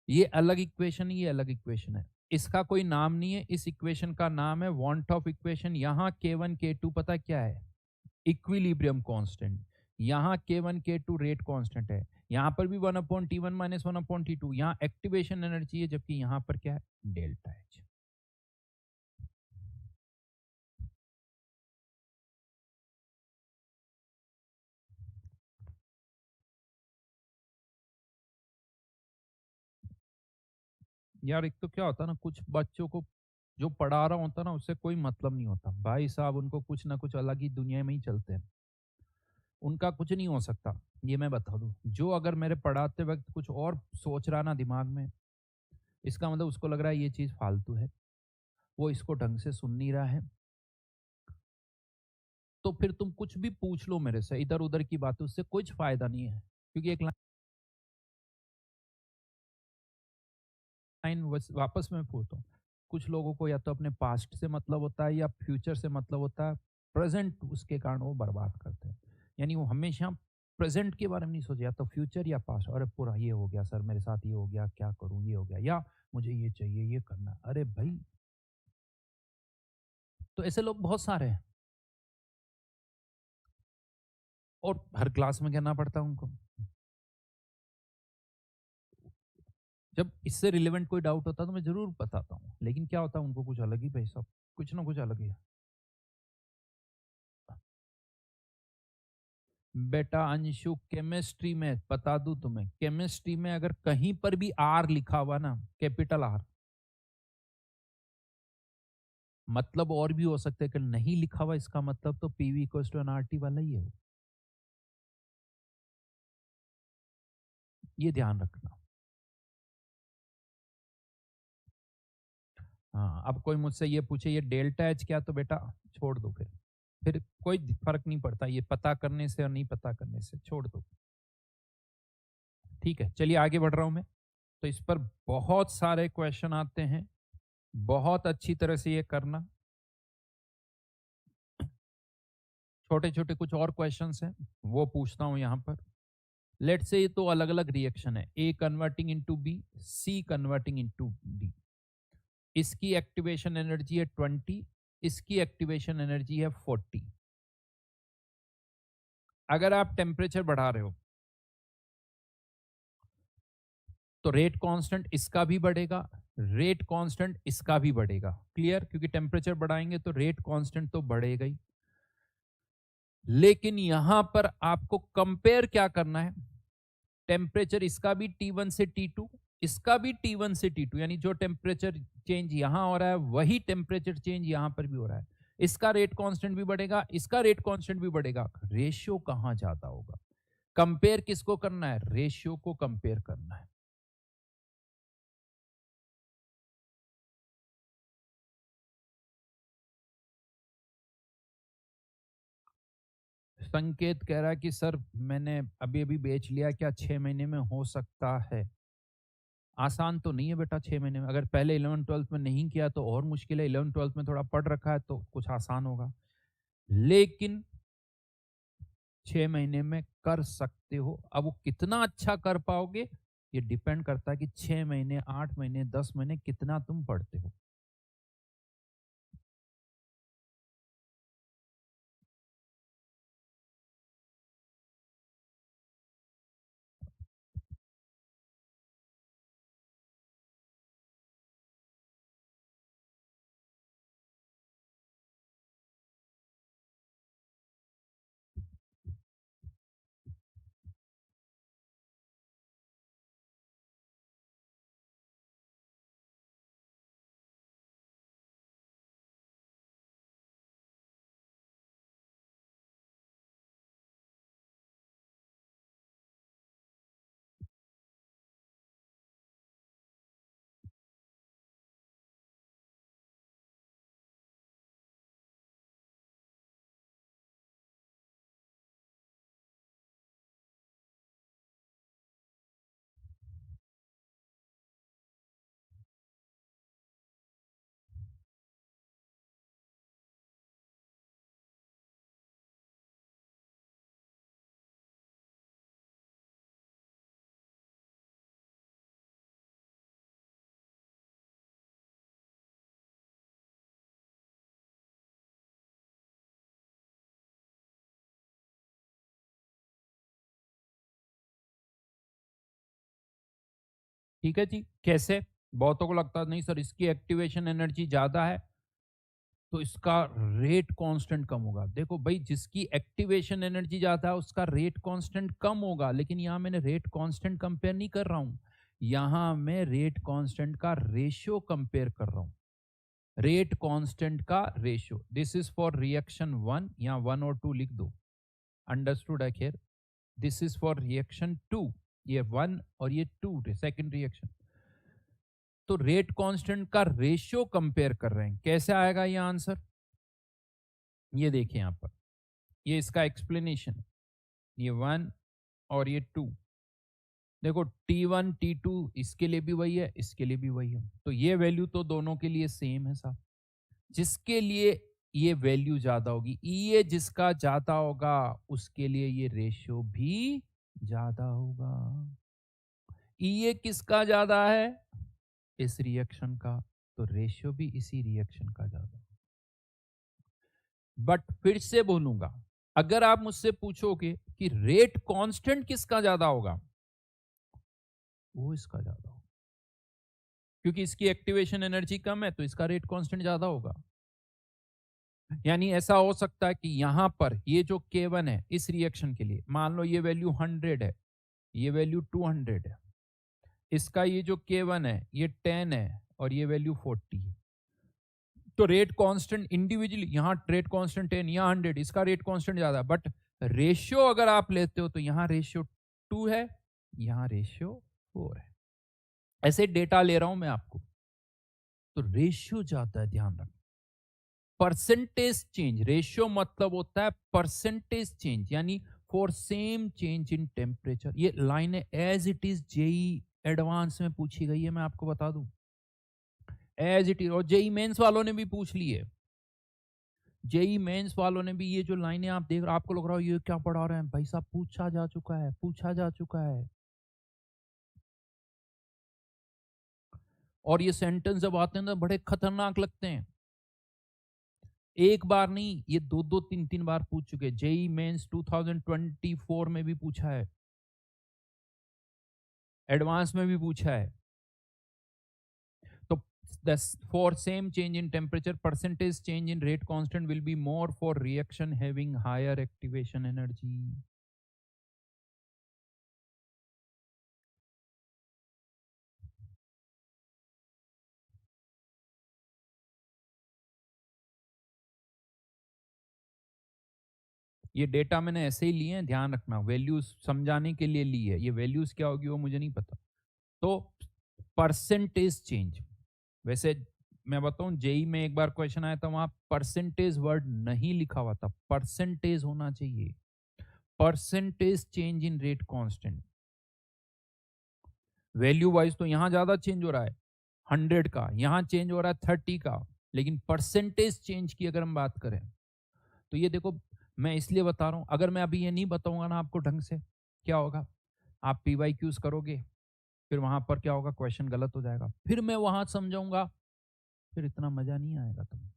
ये अलग इक्वेशन, ये अलग इक्वेशन है, इसका कोई नाम नहीं है। इस इक्वेशन का नाम है वॉन्ट ऑफ इक्वेशन। यहाँ K1 K2 पता क्या है, इक्विलिब्रियम कांस्टेंट। यहाँ K1 K2 रेट कांस्टेंट है, यहाँ पर भी 1/T1 माइनस 1/T2। यहाँ एक्टिवेशन एनर्जी है, जबकि यहाँ पर क्या है, डेल्टा एच। यार एक तो क्या होता है ना, कुछ बच्चों को जो पढ़ा रहा होता है ना उससे कोई मतलब नहीं होता भाई साहब, उनको कुछ ना कुछ अलग ही दुनिया में ही चलते हैं, उनका कुछ नहीं हो सकता। ये मैं बता दूं, जो अगर मेरे पढ़ाते वक्त कुछ और सोच रहा ना दिमाग में, इसका मतलब उसको लग रहा है ये चीज फालतू है, वो इसको ढंग से सुन नहीं रहा है। तो फिर तुम कुछ भी पूछ लो मेरे से इधर उधर की बातें, उससे कुछ फायदा नहीं है। क्योंकि एक लाइन वापस मैं पूछता हूँ, कुछ लोगों को या तो अपने पास्ट से मतलब होता है या फ्यूचर से मतलब होता है, प्रेजेंट उसके कारण वो बर्बाद करते हैं। यानी वो हमेशा प्रेजेंट के बारे में नहीं सोचे, या तो फ्यूचर या पास्ट। अरे पूरा ये हो गया सर, मेरे साथ ये हो गया, क्या करूं, ये हो गया, या मुझे ये चाहिए, ये करना है। अरे भाई, तो ऐसे लोग बहुत सारे हैं और हर क्लास में कहना पड़ता है उनको। जब इससे रिलेवेंट कोई डाउट होता है तो मैं जरूर बताता हूँ, लेकिन क्या होता है उनको कुछ अलग ही भाई साहब, कुछ ना कुछ अलग ही है। बेटा अंशु, केमिस्ट्री में बता दूं तुम्हें, केमिस्ट्री में अगर कहीं पर भी आर लिखा हुआ ना, कैपिटल आर, मतलब और भी हो सकता है कि नहीं लिखा हुआ, इसका मतलब तो पीवी इक्वल्स टू एनआरटी वाला ही है। ये ध्यान रखना। हाँ, अब कोई मुझसे ये पूछे ये डेल्टा एच क्या, तो बेटा छोड़ दो, फिर कोई फर्क नहीं पड़ता ये पता करने से और नहीं पता करने से, छोड़ दो। ठीक है, चलिए आगे बढ़ रहा हूं मैं। तो इस पर बहुत सारे क्वेश्चन आते हैं, बहुत अच्छी तरह से ये करना। छोटे छोटे कुछ और क्वेश्चंस हैं, वो पूछता हूं यहां पर। लेट से ये तो अलग अलग रिएक्शन है, ए कन्वर्टिंग इनटू बी, सी कन्वर्टिंग इनटू डी। इसकी एक्टिवेशन एनर्जी है 20, इसकी एक्टिवेशन एनर्जी है 40। अगर आप टेम्परेचर बढ़ा रहे हो तो रेट कांस्टेंट इसका भी बढ़ेगा, रेट कांस्टेंट इसका भी बढ़ेगा। क्लियर, क्योंकि टेम्परेचर बढ़ाएंगे तो रेट कांस्टेंट तो बढ़ेगा ही। लेकिन यहां पर आपको कंपेयर क्या करना है, टेम्परेचर इसका भी T1 से T2, इसका भी T1 से T2, यानी जो टेम्परेचर चेंज यहां हो रहा है वही टेम्परेचर चेंज यहां पर भी हो रहा है। इसका रेट कांस्टेंट भी बढ़ेगा, इसका रेट कांस्टेंट भी बढ़ेगा। रेशियो कहां ज्यादा होगा, कंपेयर किसको करना है, रेशियो को कंपेयर करना है। संकेत कह रहा है कि सर मैंने अभी अभी बेच लिया, क्या 6 महीने में हो सकता है। आसान तो नहीं है बेटा 6 महीने में, अगर पहले 11th 12th में नहीं किया तो और मुश्किल है, 11th 12th में थोड़ा पढ़ रखा है तो कुछ आसान होगा। लेकिन 6 महीने में कर सकते हो। अब वो कितना अच्छा कर पाओगे ये डिपेंड करता है कि 6 महीने, 8 महीने, 10 महीने कितना तुम पढ़ते हो। ठीक है जी। कैसे? बहुतों को लगता है नहीं सर इसकी एक्टिवेशन एनर्जी ज्यादा है तो इसका रेट कांस्टेंट कम होगा। देखो भाई जिसकी एक्टिवेशन एनर्जी ज्यादा है उसका रेट कांस्टेंट कम होगा, लेकिन यहाँ मैंने रेट कांस्टेंट कंपेयर नहीं कर रहा हूं, यहाँ मैं रेट कांस्टेंट का रेशियो कंपेयर कर रहा हूं। रेट कांस्टेंट का ratio, this is for reaction 1, यहाँ 1 और 2 लिख दो। अंडरस्टूड है खैर। दिस इज फॉर रिएक्शन 2, ये 1 और ये 2 सेकंड रिएक्शन। तो रेट कांस्टेंट का रेशियो कंपेयर कर रहे हैं, कैसे आएगा ये आंसर? ये देखिए यहां पर, ये इसका एक्सप्लेनेशन, ये 1 और ये 2। देखो T1 T2 इसके लिए भी वही है, इसके लिए भी वही है, तो ये वैल्यू तो दोनों के लिए सेम है साहब। जिसके लिए ये वैल्यू ज्यादा होगी, ये जिसका ज्यादा होगा उसके लिए ये रेशियो भी ज्यादा होगा। ये किसका ज्यादा है? इस रिएक्शन का, तो रेशियो भी इसी रिएक्शन का ज्यादा। बट फिर से बोलूंगा, अगर आप मुझसे पूछोगे कि रेट कांस्टेंट किसका ज्यादा होगा, वो इसका ज्यादा होगा, क्योंकि इसकी एक्टिवेशन एनर्जी कम है तो इसका रेट कांस्टेंट ज्यादा होगा। यानी ऐसा हो सकता है कि यहां पर ये जो K1 है इस रिएक्शन के लिए, मान लो ये वैल्यू 100 है, ये वैल्यू 200 है, इसका ये जो K1 है ये 10 है और ये वैल्यू 40 है। तो रेट कांस्टेंट इंडिविजुअली, यहाँ रेट कांस्टेंट 10, यहाँ 100, इसका रेट कांस्टेंट ज्यादा, बट रेशियो अगर आप लेते हो तो यहाँ रेशियो 2 है, यहाँ रेशियो 4 है। ऐसे डेटा ले रहा हूं मैं आपको, तो रेशियो ज्यादा है, ध्यान रखना। परसेंटेज चेंज, रेशियो मतलब होता है परसेंटेज चेंज, यानी for same change in temperature. ये line as it is JEE advance में पूछी गई है, मैं आपको बता दूं, एज इट इज। और जेई मेंस वालों ने भी पूछ ली है, जेई मेंस वालों ने भी ये जो लाइनें आप देख रहे हो, आपको लग रहा हो ये क्या पढ़ा रहे हैं भाई साहब, पूछा जा चुका है, पूछा जा चुका है। और ये सेंटेंस जब आते हैं तो बड़े खतरनाक लगते हैं। एक बार नहीं, ये दो दो तीन तीन बार पूछ चुके। जेई मेंस 2024 में भी पूछा है, एडवांस में भी पूछा है। तो for same change in temperature, percentage change in rate constant will be more for reaction having higher activation energy. ये डेटा मैंने ऐसे ही लिए हैं, ध्यान रखना, वैल्यूज समझाने के लिए ली है। ये वैल्यूज क्या होगी वो मुझे नहीं पता। तो परसेंटेज चेंज, वैसे मैं बताऊं जेई में एक बार क्वेश्चन आया था, वहां परसेंटेज वर्ड नहीं लिखा हुआ था, परसेंटेज होना चाहिए। Percentage change in rate constant, value wise तो यहां ज्यादा चेंज हो रहा है 100 का, यहां चेंज हो रहा है 30 का, लेकिन परसेंटेज चेंज की अगर हम बात करें तो ये देखो, मैं इसलिए बता रहा हूं, अगर मैं अभी ये नहीं बताऊंगा ना आपको ढंग से, क्या होगा, आप PYQs करोगे, फिर वहां पर क्या होगा, क्वेश्चन गलत हो जाएगा, फिर मैं वहां समझाऊंगा, फिर इतना मजा नहीं आएगा तुम्हें।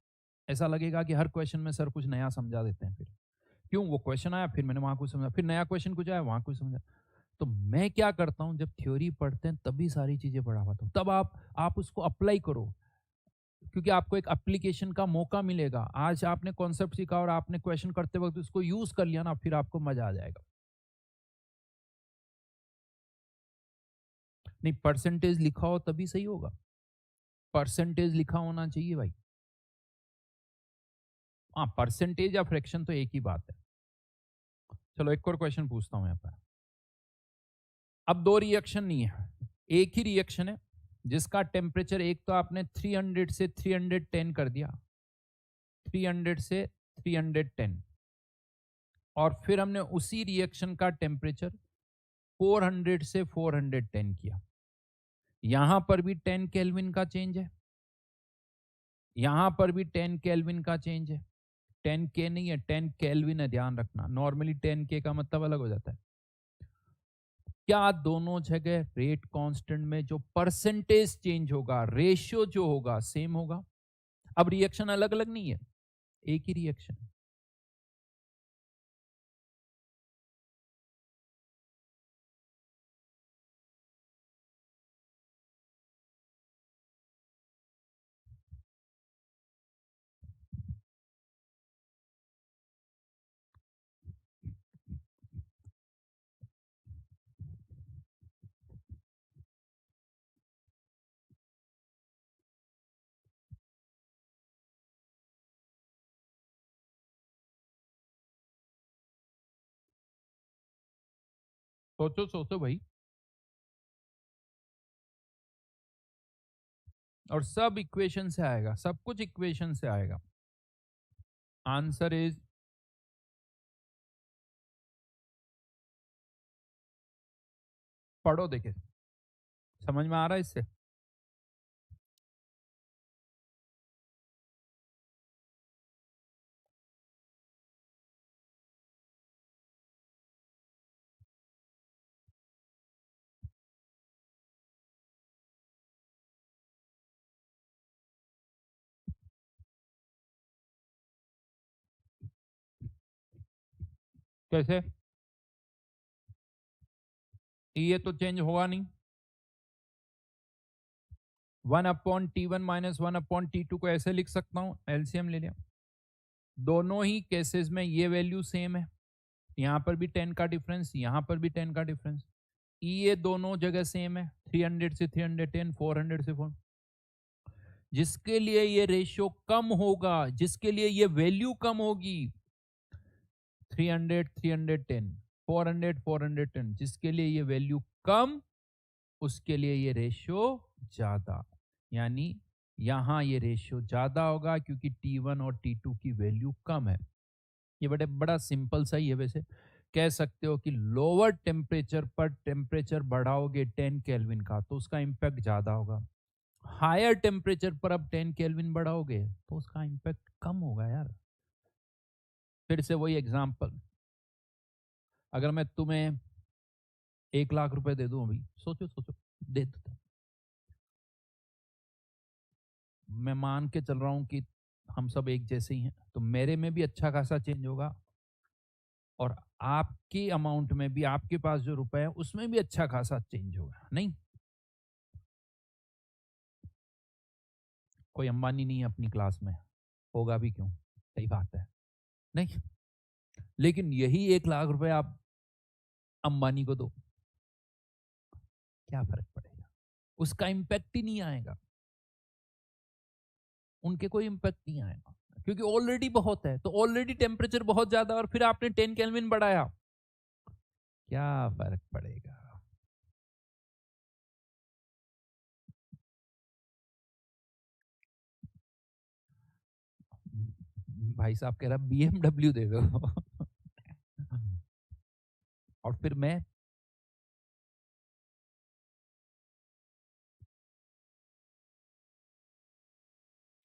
ऐसा लगेगा कि हर क्वेश्चन में सर कुछ नया समझा देते हैं, फिर क्यों, वो क्वेश्चन आया फिर मैंने वहां कुछ समझा, फिर नया क्वेश्चन कुछ आया वहां कुछ समझा। तो मैं क्या करता हूं, जब थ्योरी पढ़ते हैं तभी सारी चीजें पढ़ा पाता हूं, तब आप उसको अप्लाई करो, क्योंकि आपको एक एप्लीकेशन का मौका मिलेगा। आज आपने कॉन्सेप्ट सीखा और आपने क्वेश्चन करते वक्त उसको यूज कर लिया ना, फिर आपको मजा आ जाएगा। नहीं, परसेंटेज लिखा हो तभी सही होगा, परसेंटेज लिखा होना चाहिए भाई। हाँ, परसेंटेज या फ्रैक्शन तो एक ही बात है। चलो एक और क्वेश्चन पूछता हूं यहाँ पर। अब दो रिएक्शन नहीं है, एक ही रिएक्शन है, जिसका टेम्परेचर एक तो आपने 300 से 310 कर दिया, 300 से 310, और फिर हमने उसी रिएक्शन का टेम्परेचर 400 से 410 किया। यहां पर भी 10 केल्विन का चेंज है, यहां पर भी 10 केल्विन का चेंज है। 10K नहीं है, 10 केल्विन है, ध्यान रखना, नॉर्मली 10K का मतलब अलग हो जाता है। क्या दोनों जगह रेट कांस्टेंट में जो परसेंटेज चेंज होगा, रेशियो जो होगा सेम होगा? अब रिएक्शन अलग अलग नहीं है, एक ही रिएक्शन। सोचो सोचो भाई। और सब इक्वेशन से आएगा, सब कुछ इक्वेशन से आएगा। आंसर इज, पढ़ो देखे, समझ में आ रहा है इससे? कैसे? ये तो चेंज होगा नहीं। 1/T1 - 1/T2 को ऐसे लिख सकता हूं, एलसीएम ले लिया। दोनों ही केसेस में ये वैल्यू सेम है। यहां पर भी 10 का डिफरेंस, यहां पर भी 10 का डिफरेंस। ये दोनों जगह सेम है, 300 से 310, 400 से 4। जिसके लिए ये रेशियो कम होगा, जिसके लिए ये वैल्यू कम होगी, 300 310, 400 410, जिसके लिए ये वैल्यू कम, उसके लिए ये रेशियो ज्यादा। यानी यहां ये रेशियो ज्यादा होगा क्योंकि T1 और T2 की वैल्यू कम है। ये बड़ा सिंपल सा ही है वैसे। कह सकते हो कि लोअर टेम्परेचर पर टेम्परेचर बढ़ाओगे 10 केल्विन का तो उसका इम्पैक्ट ज्यादा होगा। हायर टेम्परेचर पर अब 10 केल्विन बढ़ाओगे तो उसका इम्पैक्ट कम होगा यार। फिर से वही एग्जांपल, अगर मैं तुम्हें 1 लाख रुपए दे दूं अभी, सोचो सोचो, दे दो, मैं मान के चल रहा हूं कि हम सब एक जैसे ही हैं, तो मेरे में भी अच्छा खासा चेंज होगा और आपकी अमाउंट में भी, आपके पास जो रुपए है उसमें भी अच्छा खासा चेंज होगा, नहीं? कोई अंबानी नहीं है अपनी क्लास में, होगा भी क्यों? सही बात है, नहीं? लेकिन यही 1 लाख रुपए आप अंबानी को दो, क्या फर्क पड़ेगा? उसका इम्पैक्ट ही नहीं आएगा, उनके कोई इम्पैक्ट नहीं आएगा क्योंकि ऑलरेडी बहुत है, तो ऑलरेडी टेम्परेचर बहुत ज्यादा और फिर आपने 10 केल्विन बढ़ाया, क्या फर्क पड़ेगा? भाई साहब कह रहा BMW दे दो। और फिर मैं,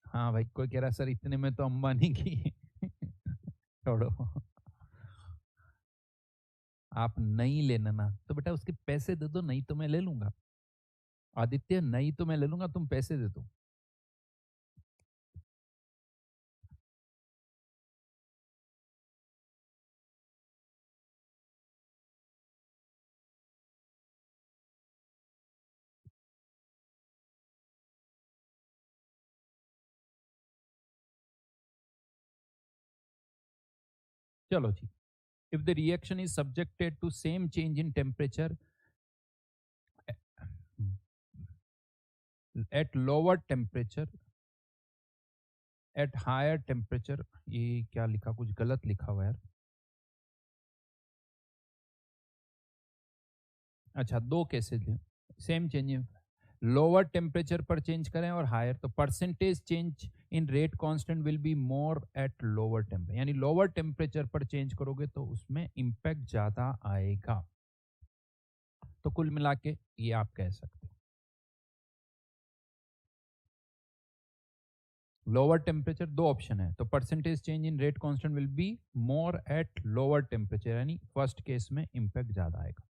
हाँ भाई, कोई कह रहा सर इतने में तो अंबानी की। छोड़ो, आप नहीं लेना ना तो बेटा उसके पैसे दे दो, नहीं तो मैं ले लूंगा। आदित्य, नहीं तो मैं ले लूंगा, तुम पैसे दे दो। चलो जी, if the reaction is subjected to same change in temperature at lower temperature at higher temperature, ये क्या लिखा, कुछ गलत लिखा हुआ है यार। अच्छा, दो केसेस हैं, सेम चेंज, लोअर टेम्परेचर पर चेंज करें और हायर, तो percentage change in rate constant will be more at lower temperature, यानी लोअर टेम्परेचर पर चेंज करोगे तो उसमें इंपैक्ट ज्यादा आएगा। तो कुल मिला के ये आप कह सकते हो। लोअर टेम्परेचर, दो ऑप्शन है, तो percentage change in rate constant will be more at lower temperature, यानी फर्स्ट केस में इंपैक्ट ज्यादा आएगा।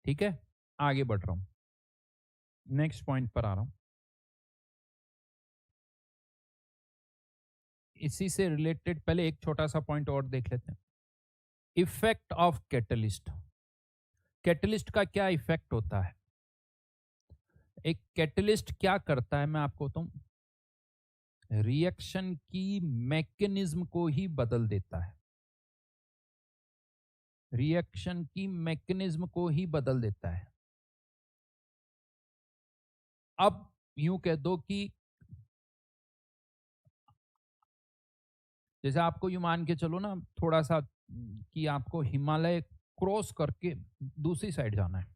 ठीक है, आगे बढ़ रहा हूं, नेक्स्ट पॉइंट पर आ रहा हूं। इसी से रिलेटेड पहले एक छोटा सा पॉइंट और देख लेते हैं, इफेक्ट ऑफ कैटलिस्ट। कैटलिस्ट का क्या इफेक्ट होता है? एक कैटलिस्ट क्या करता है मैं आपको बताऊं, रिएक्शन की मैकेनिज्म को ही बदल देता है, रिएक्शन की मैकेनिज्म को ही बदल देता है। अब यूं कह दो कि जैसे आपको यू मान के चलो ना थोड़ा सा कि आपको हिमालय क्रॉस करके दूसरी साइड जाना है,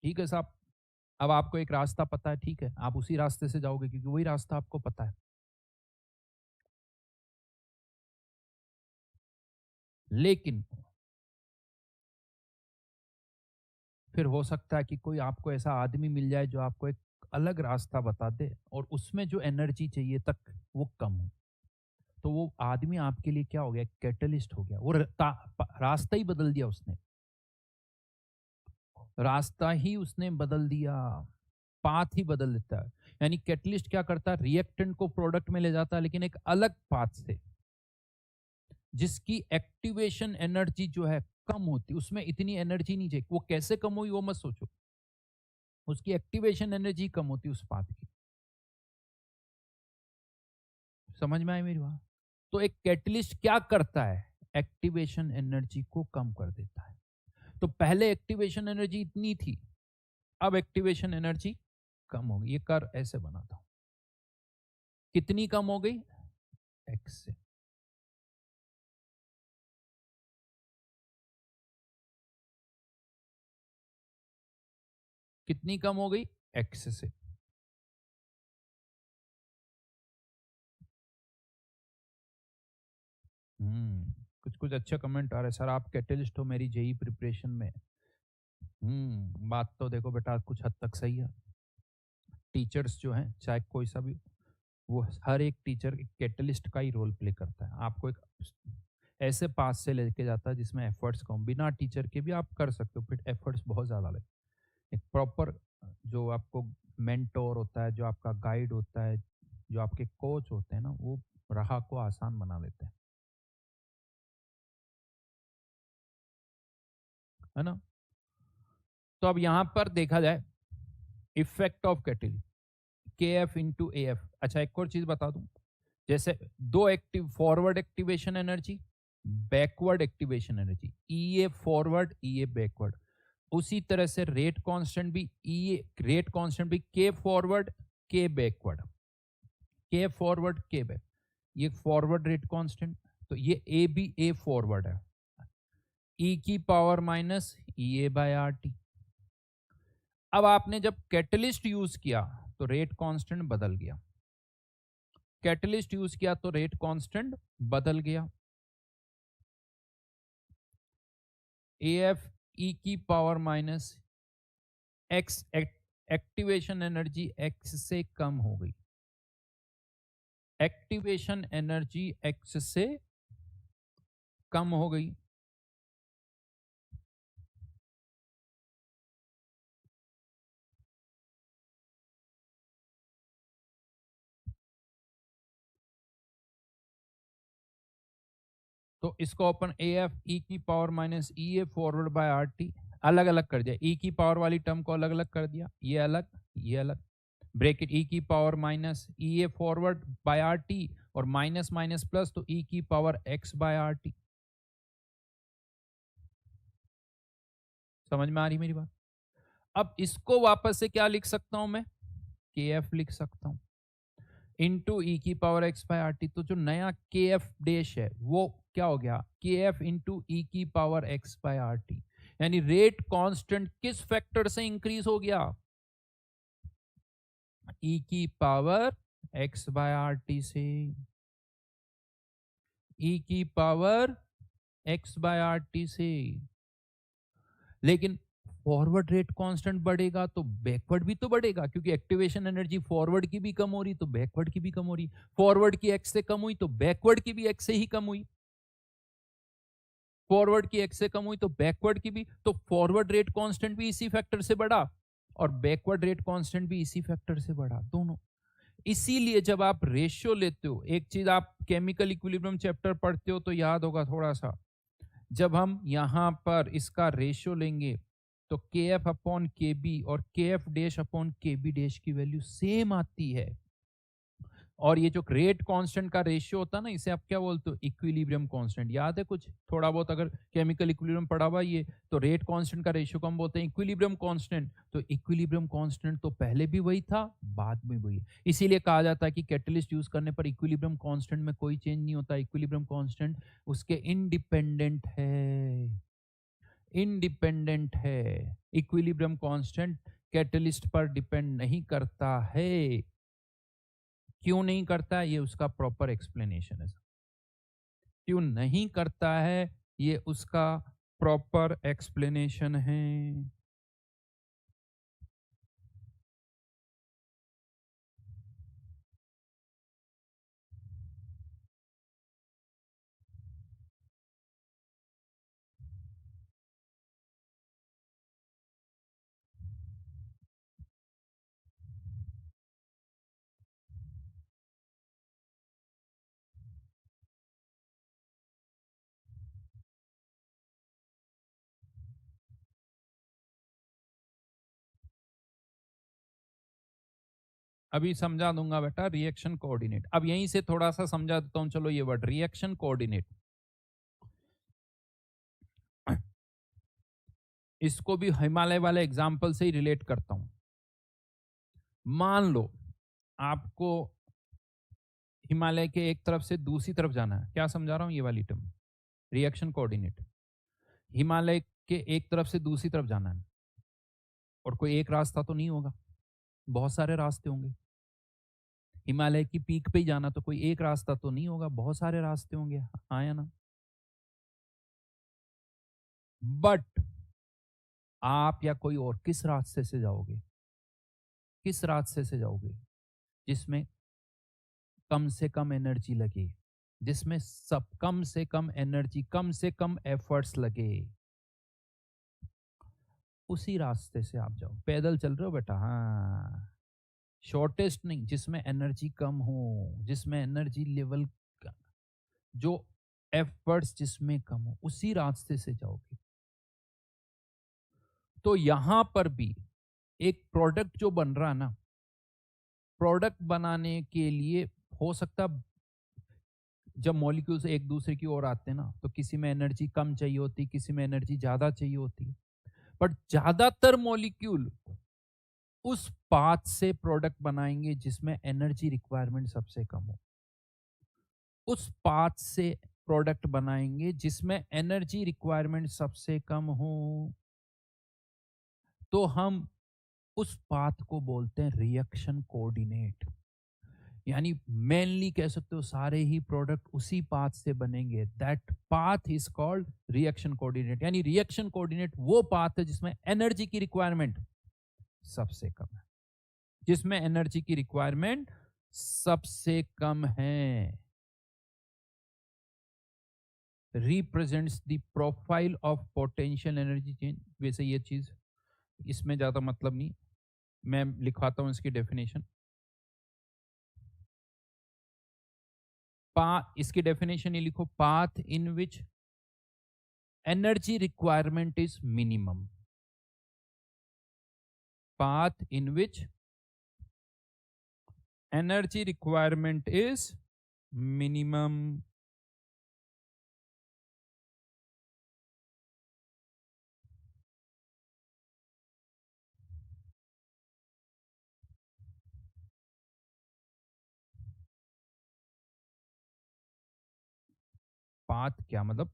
ठीक है साहब। अब आपको एक रास्ता पता है, ठीक है, आप उसी रास्ते से जाओगे क्योंकि वही रास्ता आपको पता है। लेकिन फिर हो सकता है कि कोई आपको ऐसा आदमी मिल जाए जो आपको एक अलग रास्ता बता दे और उसमें जो एनर्जी चाहिए तक वो कम हो। तो वो आदमी आपके लिए क्या हो गया, कैटलिस्ट हो गया। वो रास्ता ही बदल दिया उसने, रास्ता ही उसने बदल दिया, पाथ ही बदल देता है। यानी कैटलिस्ट क्या करता है, रिएक्टेंट को प्रोडक्ट में ले जाता है लेकिन एक अलग पाथ से, जिसकी एक्टिवेशन एनर्जी जो है कम होती, उसमें इतनी एनर्जी नहीं चाहिए। वो कैसे कम हुई वो मत सोचो, उसकी एक्टिवेशन एनर्जी कम होती उस पाथ की। समझ में आई मेरी बात? तो एक कैटलिस्ट क्या करता है, एक्टिवेशन एनर्जी को कम कर देता है। तो पहले एक्टिवेशन एनर्जी इतनी थी, अब एक्टिवेशन एनर्जी कम हो गई। ये कर ऐसे बना था, कितनी कम हो गई, एक्स से। कितनी कम हो गई, एक्स से। कुछ कुछ अच्छे कमेंट आ रहे हैं, सर आप कैटलिस्ट हो मेरी जेई प्रिपरेशन में। बात तो देखो बेटा कुछ हद तक सही है। टीचर्स जो हैं चाहे कोई सा भी, वो हर एक टीचर एक कैटलिस्ट का ही रोल प्ले करता है। आपको एक ऐसे पास से लेके जाता है जिसमें एफर्ट्स कम, बिना टीचर के भी आप कर सकते हो, फिर एफर्ट्स बहुत ज़्यादा लगे। एक प्रॉपर जो आपको मेंटोर होता है, जो आपका गाइड होता है, जो आपके कोच होते हैं ना, वो राह को आसान बना देते हैं, है ना। तो अब यहाँ पर देखा जाए effect of catalyst, K F into A F. अच्छा एक और चीज बता दूं, जैसे दो active forward activation energy, backward activation energy, E A forward E A backward. उसी तरह से रेट कांस्टेंट भी ई ए रेट कांस्टेंट भी के फॉरवर्ड के बैकवर्ड, के फॉरवर्ड के बैक। ये फॉरवर्ड रेट कांस्टेंट, तो ये ए भी ए फॉरवर्ड है, ई की power minus E A by R T. अब आपने जब कैटलिस्ट यूज किया तो रेट कांस्टेंट बदल गया, कैटलिस्ट यूज किया तो रेट कांस्टेंट बदल गया। ए एफ ई की power minus x, activation energy x से कम हो गई, एक्टिवेशन एनर्जी एक्स से कम हो गई। तो इसको अपन ए एफ ई की power minus E A forward by R T अलग अलग कर दिया, ई की पावर वाली टर्म को अलग अलग कर दिया, ये अलग ये अलग, ब्रेकेट ई की power minus E A forward by R T और माइनस माइनस प्लस, तो ई की power X by R T. समझ में आ रही मेरी बात? अब इसको वापस से क्या लिख सकता हूं मैं, के एफ लिख सकता हूं इंटू ई की power X by R T. तो जो नया के एफ डैश है वो क्या हो गया, के एफ इंटू ई की power X by R T. यानी रेट कांस्टेंट किस फैक्टर से इंक्रीज हो गया, ई की power X by R T से, ई की power X by R T से। लेकिन फॉरवर्ड रेट कांस्टेंट बढ़ेगा तो बैकवर्ड भी तो बढ़ेगा, क्योंकि एक्टिवेशन एनर्जी फॉरवर्ड की भी कम हो रही तो बैकवर्ड की भी कम हो रही। फॉरवर्ड की एक्स से कम हुई तो बैकवर्ड की भी एक्स से ही कम हुई, फॉरवर्ड की एक्स से कम हुई तो बैकवर्ड की भी। तो फॉरवर्ड रेट कांस्टेंट भी इसी फैक्टर से बढ़ा और बैकवर्ड रेट कांस्टेंट भी इसी फैक्टर से बढ़ा, दोनों। इसीलिए जब आप रेशियो लेते हो, एक चीज आप केमिकल इक्विलिब्रियम चैप्टर पढ़ते हो तो याद होगा थोड़ा सा, जब हम यहां पर इसका रेशियो लेंगे तो के एफ अपॉन के बी और के एफ डैश अपॉन के बी डैश की वैल्यू सेम आती है। और ये जो रेट कांस्टेंट का रेशियो होता है ना, इसे आप क्या बोलते हो, इक्विलिब्रियम कांस्टेंट। याद है कुछ थोड़ा बहुत अगर केमिकल इक्विलिब्रियम पढ़ा हुआ ये, तो रेट कांस्टेंट का रेशियो को हम बोलते हैं इक्विलिब्रियम कांस्टेंट। तो इक्विलिब्रियम कांस्टेंट तो पहले भी वही था, बाद में वही है। इसीलिए कहा जाता है कि कैटलिस्ट यूज करने पर इक्विलिब्रियम कांस्टेंट में कोई चेंज नहीं होता। इक्विलिब्रियम कांस्टेंट उसके इंडिपेंडेंट है, इंडिपेंडेंट है। इक्विलिब्रियम कांस्टेंट कैटलिस्ट पर डिपेंड नहीं करता है। क्यों नहीं करता है, ये उसका प्रॉपर एक्सप्लेनेशन है। क्यों नहीं करता है, ये उसका प्रॉपर एक्सप्लेनेशन है। अभी समझा दूंगा बेटा रिएक्शन कोऑर्डिनेट। अब यहीं से थोड़ा सा समझा देता हूं, चलो ये वर्ड रिएक्शन कोऑर्डिनेट, इसको भी हिमालय वाले एग्जाम्पल से ही रिलेट करता हूं। मान लो आपको हिमालय के एक तरफ से दूसरी तरफ जाना है। क्या समझा रहा हूं, ये वाली टर्म रिएक्शन कोऑर्डिनेट। हिमालय के एक तरफ से दूसरी तरफ जाना है, और कोई एक रास्ता तो नहीं होगा, बहुत सारे रास्ते होंगे। हिमालय की पीक पे ही जाना तो कोई एक रास्ता तो नहीं होगा, बहुत सारे रास्ते होंगे। हाँ या ना? बट आप या कोई और किस रास्ते से जाओगे, किस रास्ते से जाओगे जिसमें कम से कम एनर्जी लगे, जिसमें सब कम से कम एनर्जी, कम से कम एफर्ट्स लगे, उसी रास्ते से आप जाओ। पैदल चल रहे हो बेटा, हाँ, शॉर्टेस्ट नहीं, जिसमें एनर्जी कम हो, जिसमें एनर्जी लेवल जो एफर्ट्स जिसमें कम हो, उसी रास्ते से जाओगे। तो यहां पर भी एक प्रोडक्ट जो बन रहा है ना, प्रोडक्ट बनाने के लिए हो सकता, जब मॉलिक्यूल्स एक दूसरे की ओर आते हैं ना, तो किसी में एनर्जी कम चाहिए होती, किसी में एनर्जी ज्यादा चाहिए होती। बट ज्यादातर मॉलिक्यूल उस पाथ से प्रोडक्ट बनाएंगे जिसमें एनर्जी रिक्वायरमेंट सबसे कम हो, उस पाथ से प्रोडक्ट बनाएंगे जिसमें एनर्जी रिक्वायरमेंट सबसे कम हो। तो हम उस पाथ को बोलते हैं रिएक्शन कोऑर्डिनेट। यानी मेनली कह सकते हो सारे ही प्रोडक्ट उसी पाथ से बनेंगे। That path is called reaction coordinate. यानी रिएक्शन कोऑर्डिनेट वो पाथ है जिसमें एनर्जी की रिक्वायरमेंट सबसे कम है, जिसमें एनर्जी की रिक्वायरमेंट सबसे कम है। Represents the profile of potential energy change. वैसे ये चीज इसमें ज्यादा मतलब नहीं, मैं लिखवाता हूं इसकी डेफिनेशन। इसकी डेफिनेशन ये लिखो, path in which energy requirement is minimum. Path in which energy requirement is minimum. Path क्या मतलब,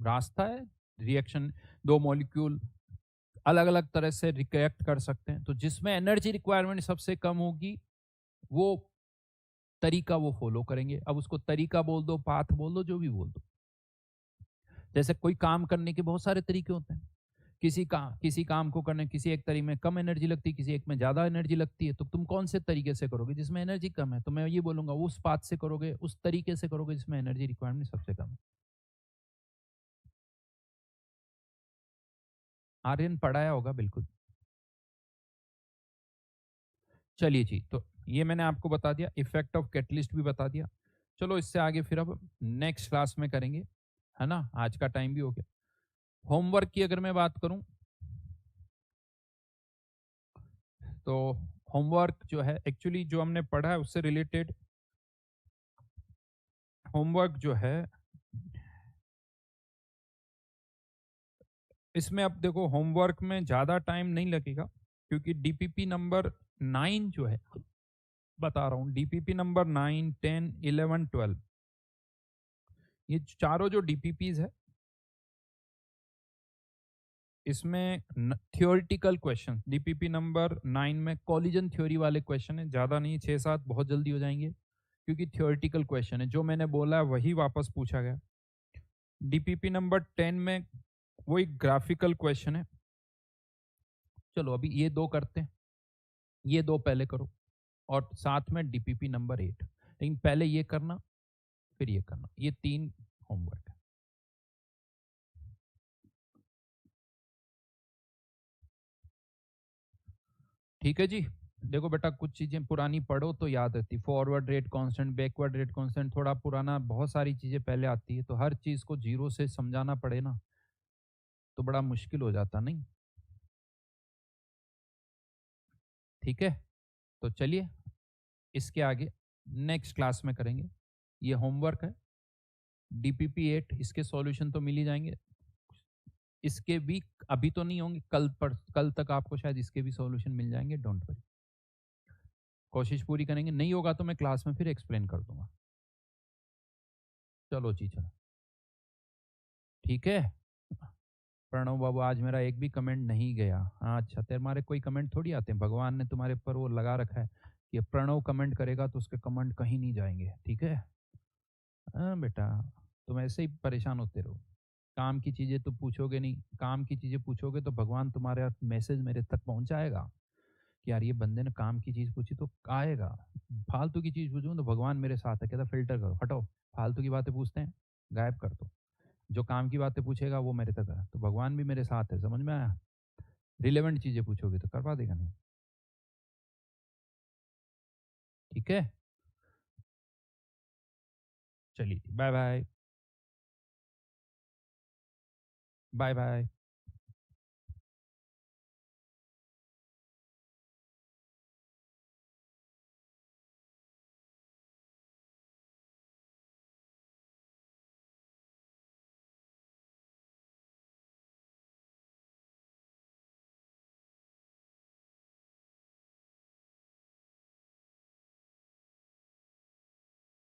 रास्ता है। रिएक्शन, दो मॉलिक्यूल अलग अलग तरह से रिएक्ट कर सकते हैं, तो जिसमें एनर्जी रिक्वायरमेंट सबसे कम होगी वो तरीका वो फॉलो करेंगे। अब उसको तरीका बोल दो, पाथ बोल दो, जो भी बोल दो। जैसे कोई काम करने के बहुत सारे तरीके होते हैं। किसी काम को करने, किसी एक तरीके में कम एनर्जी लगती है, किसी एक में ज्यादा एनर्जी लगती है। तो तुम कौन से तरीके से करोगे जिसमें एनर्जी कम है? तो मैं ये बोलूंगा उस पाथ से करोगे, उस तरीके से करोगे जिसमें एनर्जी रिक्वायरमेंट सबसे कम है। आर्यन पढ़ाया होगा बिल्कुल। चलिए जी, तो ये मैंने आपको बता दिया, इफेक्ट ऑफ कैटलिस्ट भी बता दिया। चलो इससे आगे फिर अब नेक्स्ट क्लास में करेंगे, है ना? आज का टाइम भी हो गया। होमवर्क की अगर मैं बात करूं तो होमवर्क जो है एक्चुअली जो हमने पढ़ा है उससे रिलेटेड होमवर्क जो है इसमें, अब देखो होमवर्क में ज़्यादा टाइम नहीं लगेगा, क्योंकि डीपीपी नंबर 9 जो है, बता रहा हूँ, डीपीपी नंबर 9, 10, 11, 12, ये चारों जो डीपीपीज है, इसमें थियोरिटिकल क्वेश्चन, डीपीपी नंबर 9 में कॉलिजन थ्योरी वाले क्वेश्चन है, ज़्यादा नहीं, 6-7 बहुत जल्दी हो जाएंगे, क्योंकि थियोरिटिकल क्वेश्चन है, जो मैंने बोला है वही वापस पूछा गया। डीपीपी नंबर 10 में वो एक ग्राफिकल क्वेश्चन है। चलो अभी ये दो करते हैं, ये दो पहले करो, और साथ में डीपीपी नंबर 8, लेकिन पहले ये करना फिर ये करना, ये 3 होमवर्क है। ठीक है जी। देखो बेटा, कुछ चीजें पुरानी पढ़ो तो याद रहती, forward rate constant, backward rate constant, थोड़ा पुराना, बहुत सारी चीजें पहले आती है, तो हर चीज को जीरो से समझाना पड़े ना, तो बड़ा मुश्किल हो जाता नहीं। ठीक है, तो चलिए इसके आगे नेक्स्ट क्लास में करेंगे। ये होमवर्क है, डीपीपी 8, इसके सॉल्यूशन तो मिल ही जाएंगे, इसके भी अभी तो नहीं होंगे, कल तक आपको शायद इसके भी सॉल्यूशन मिल जाएंगे, डोंट वरी, कोशिश पूरी करेंगे, नहीं होगा तो मैं क्लास में फिर एक्सप्लेन कर दूंगा। चलो जी, चलो ठीक है। प्रणव बाबू, आज मेरा एक भी कमेंट नहीं गया। हाँ अच्छा, तुम्हारे कोई कमेंट थोड़ी आते हैं, भगवान ने तुम्हारे ऊपर वो लगा रखा है कि प्रणव कमेंट करेगा तो उसके कमेंट कहीं नहीं जाएंगे, ठीक है। हाँ बेटा, तुम ऐसे ही परेशान होते रहो, काम की चीजें तो पूछोगे नहीं, काम की चीजें पूछोगे तो भगवान तुम्हारे मैसेज मेरे तक पहुंचाएगा कि यार ये बंदे ने काम की चीज पूछी तो आएगा। फालतू की चीज पूछूं तो भगवान मेरे साथ है, कहता फिल्टर करो, हटो, फालतू की बातें पूछते हैं, गायब कर दो, जो काम की बातें पूछेगा वो मेरे तक है, तो भगवान भी मेरे साथ है, समझ में आया। रिलेवेंट चीजें पूछोगे तो करवा देगा नहीं। ठीक है, चलिए बाय बाय। Bye bye.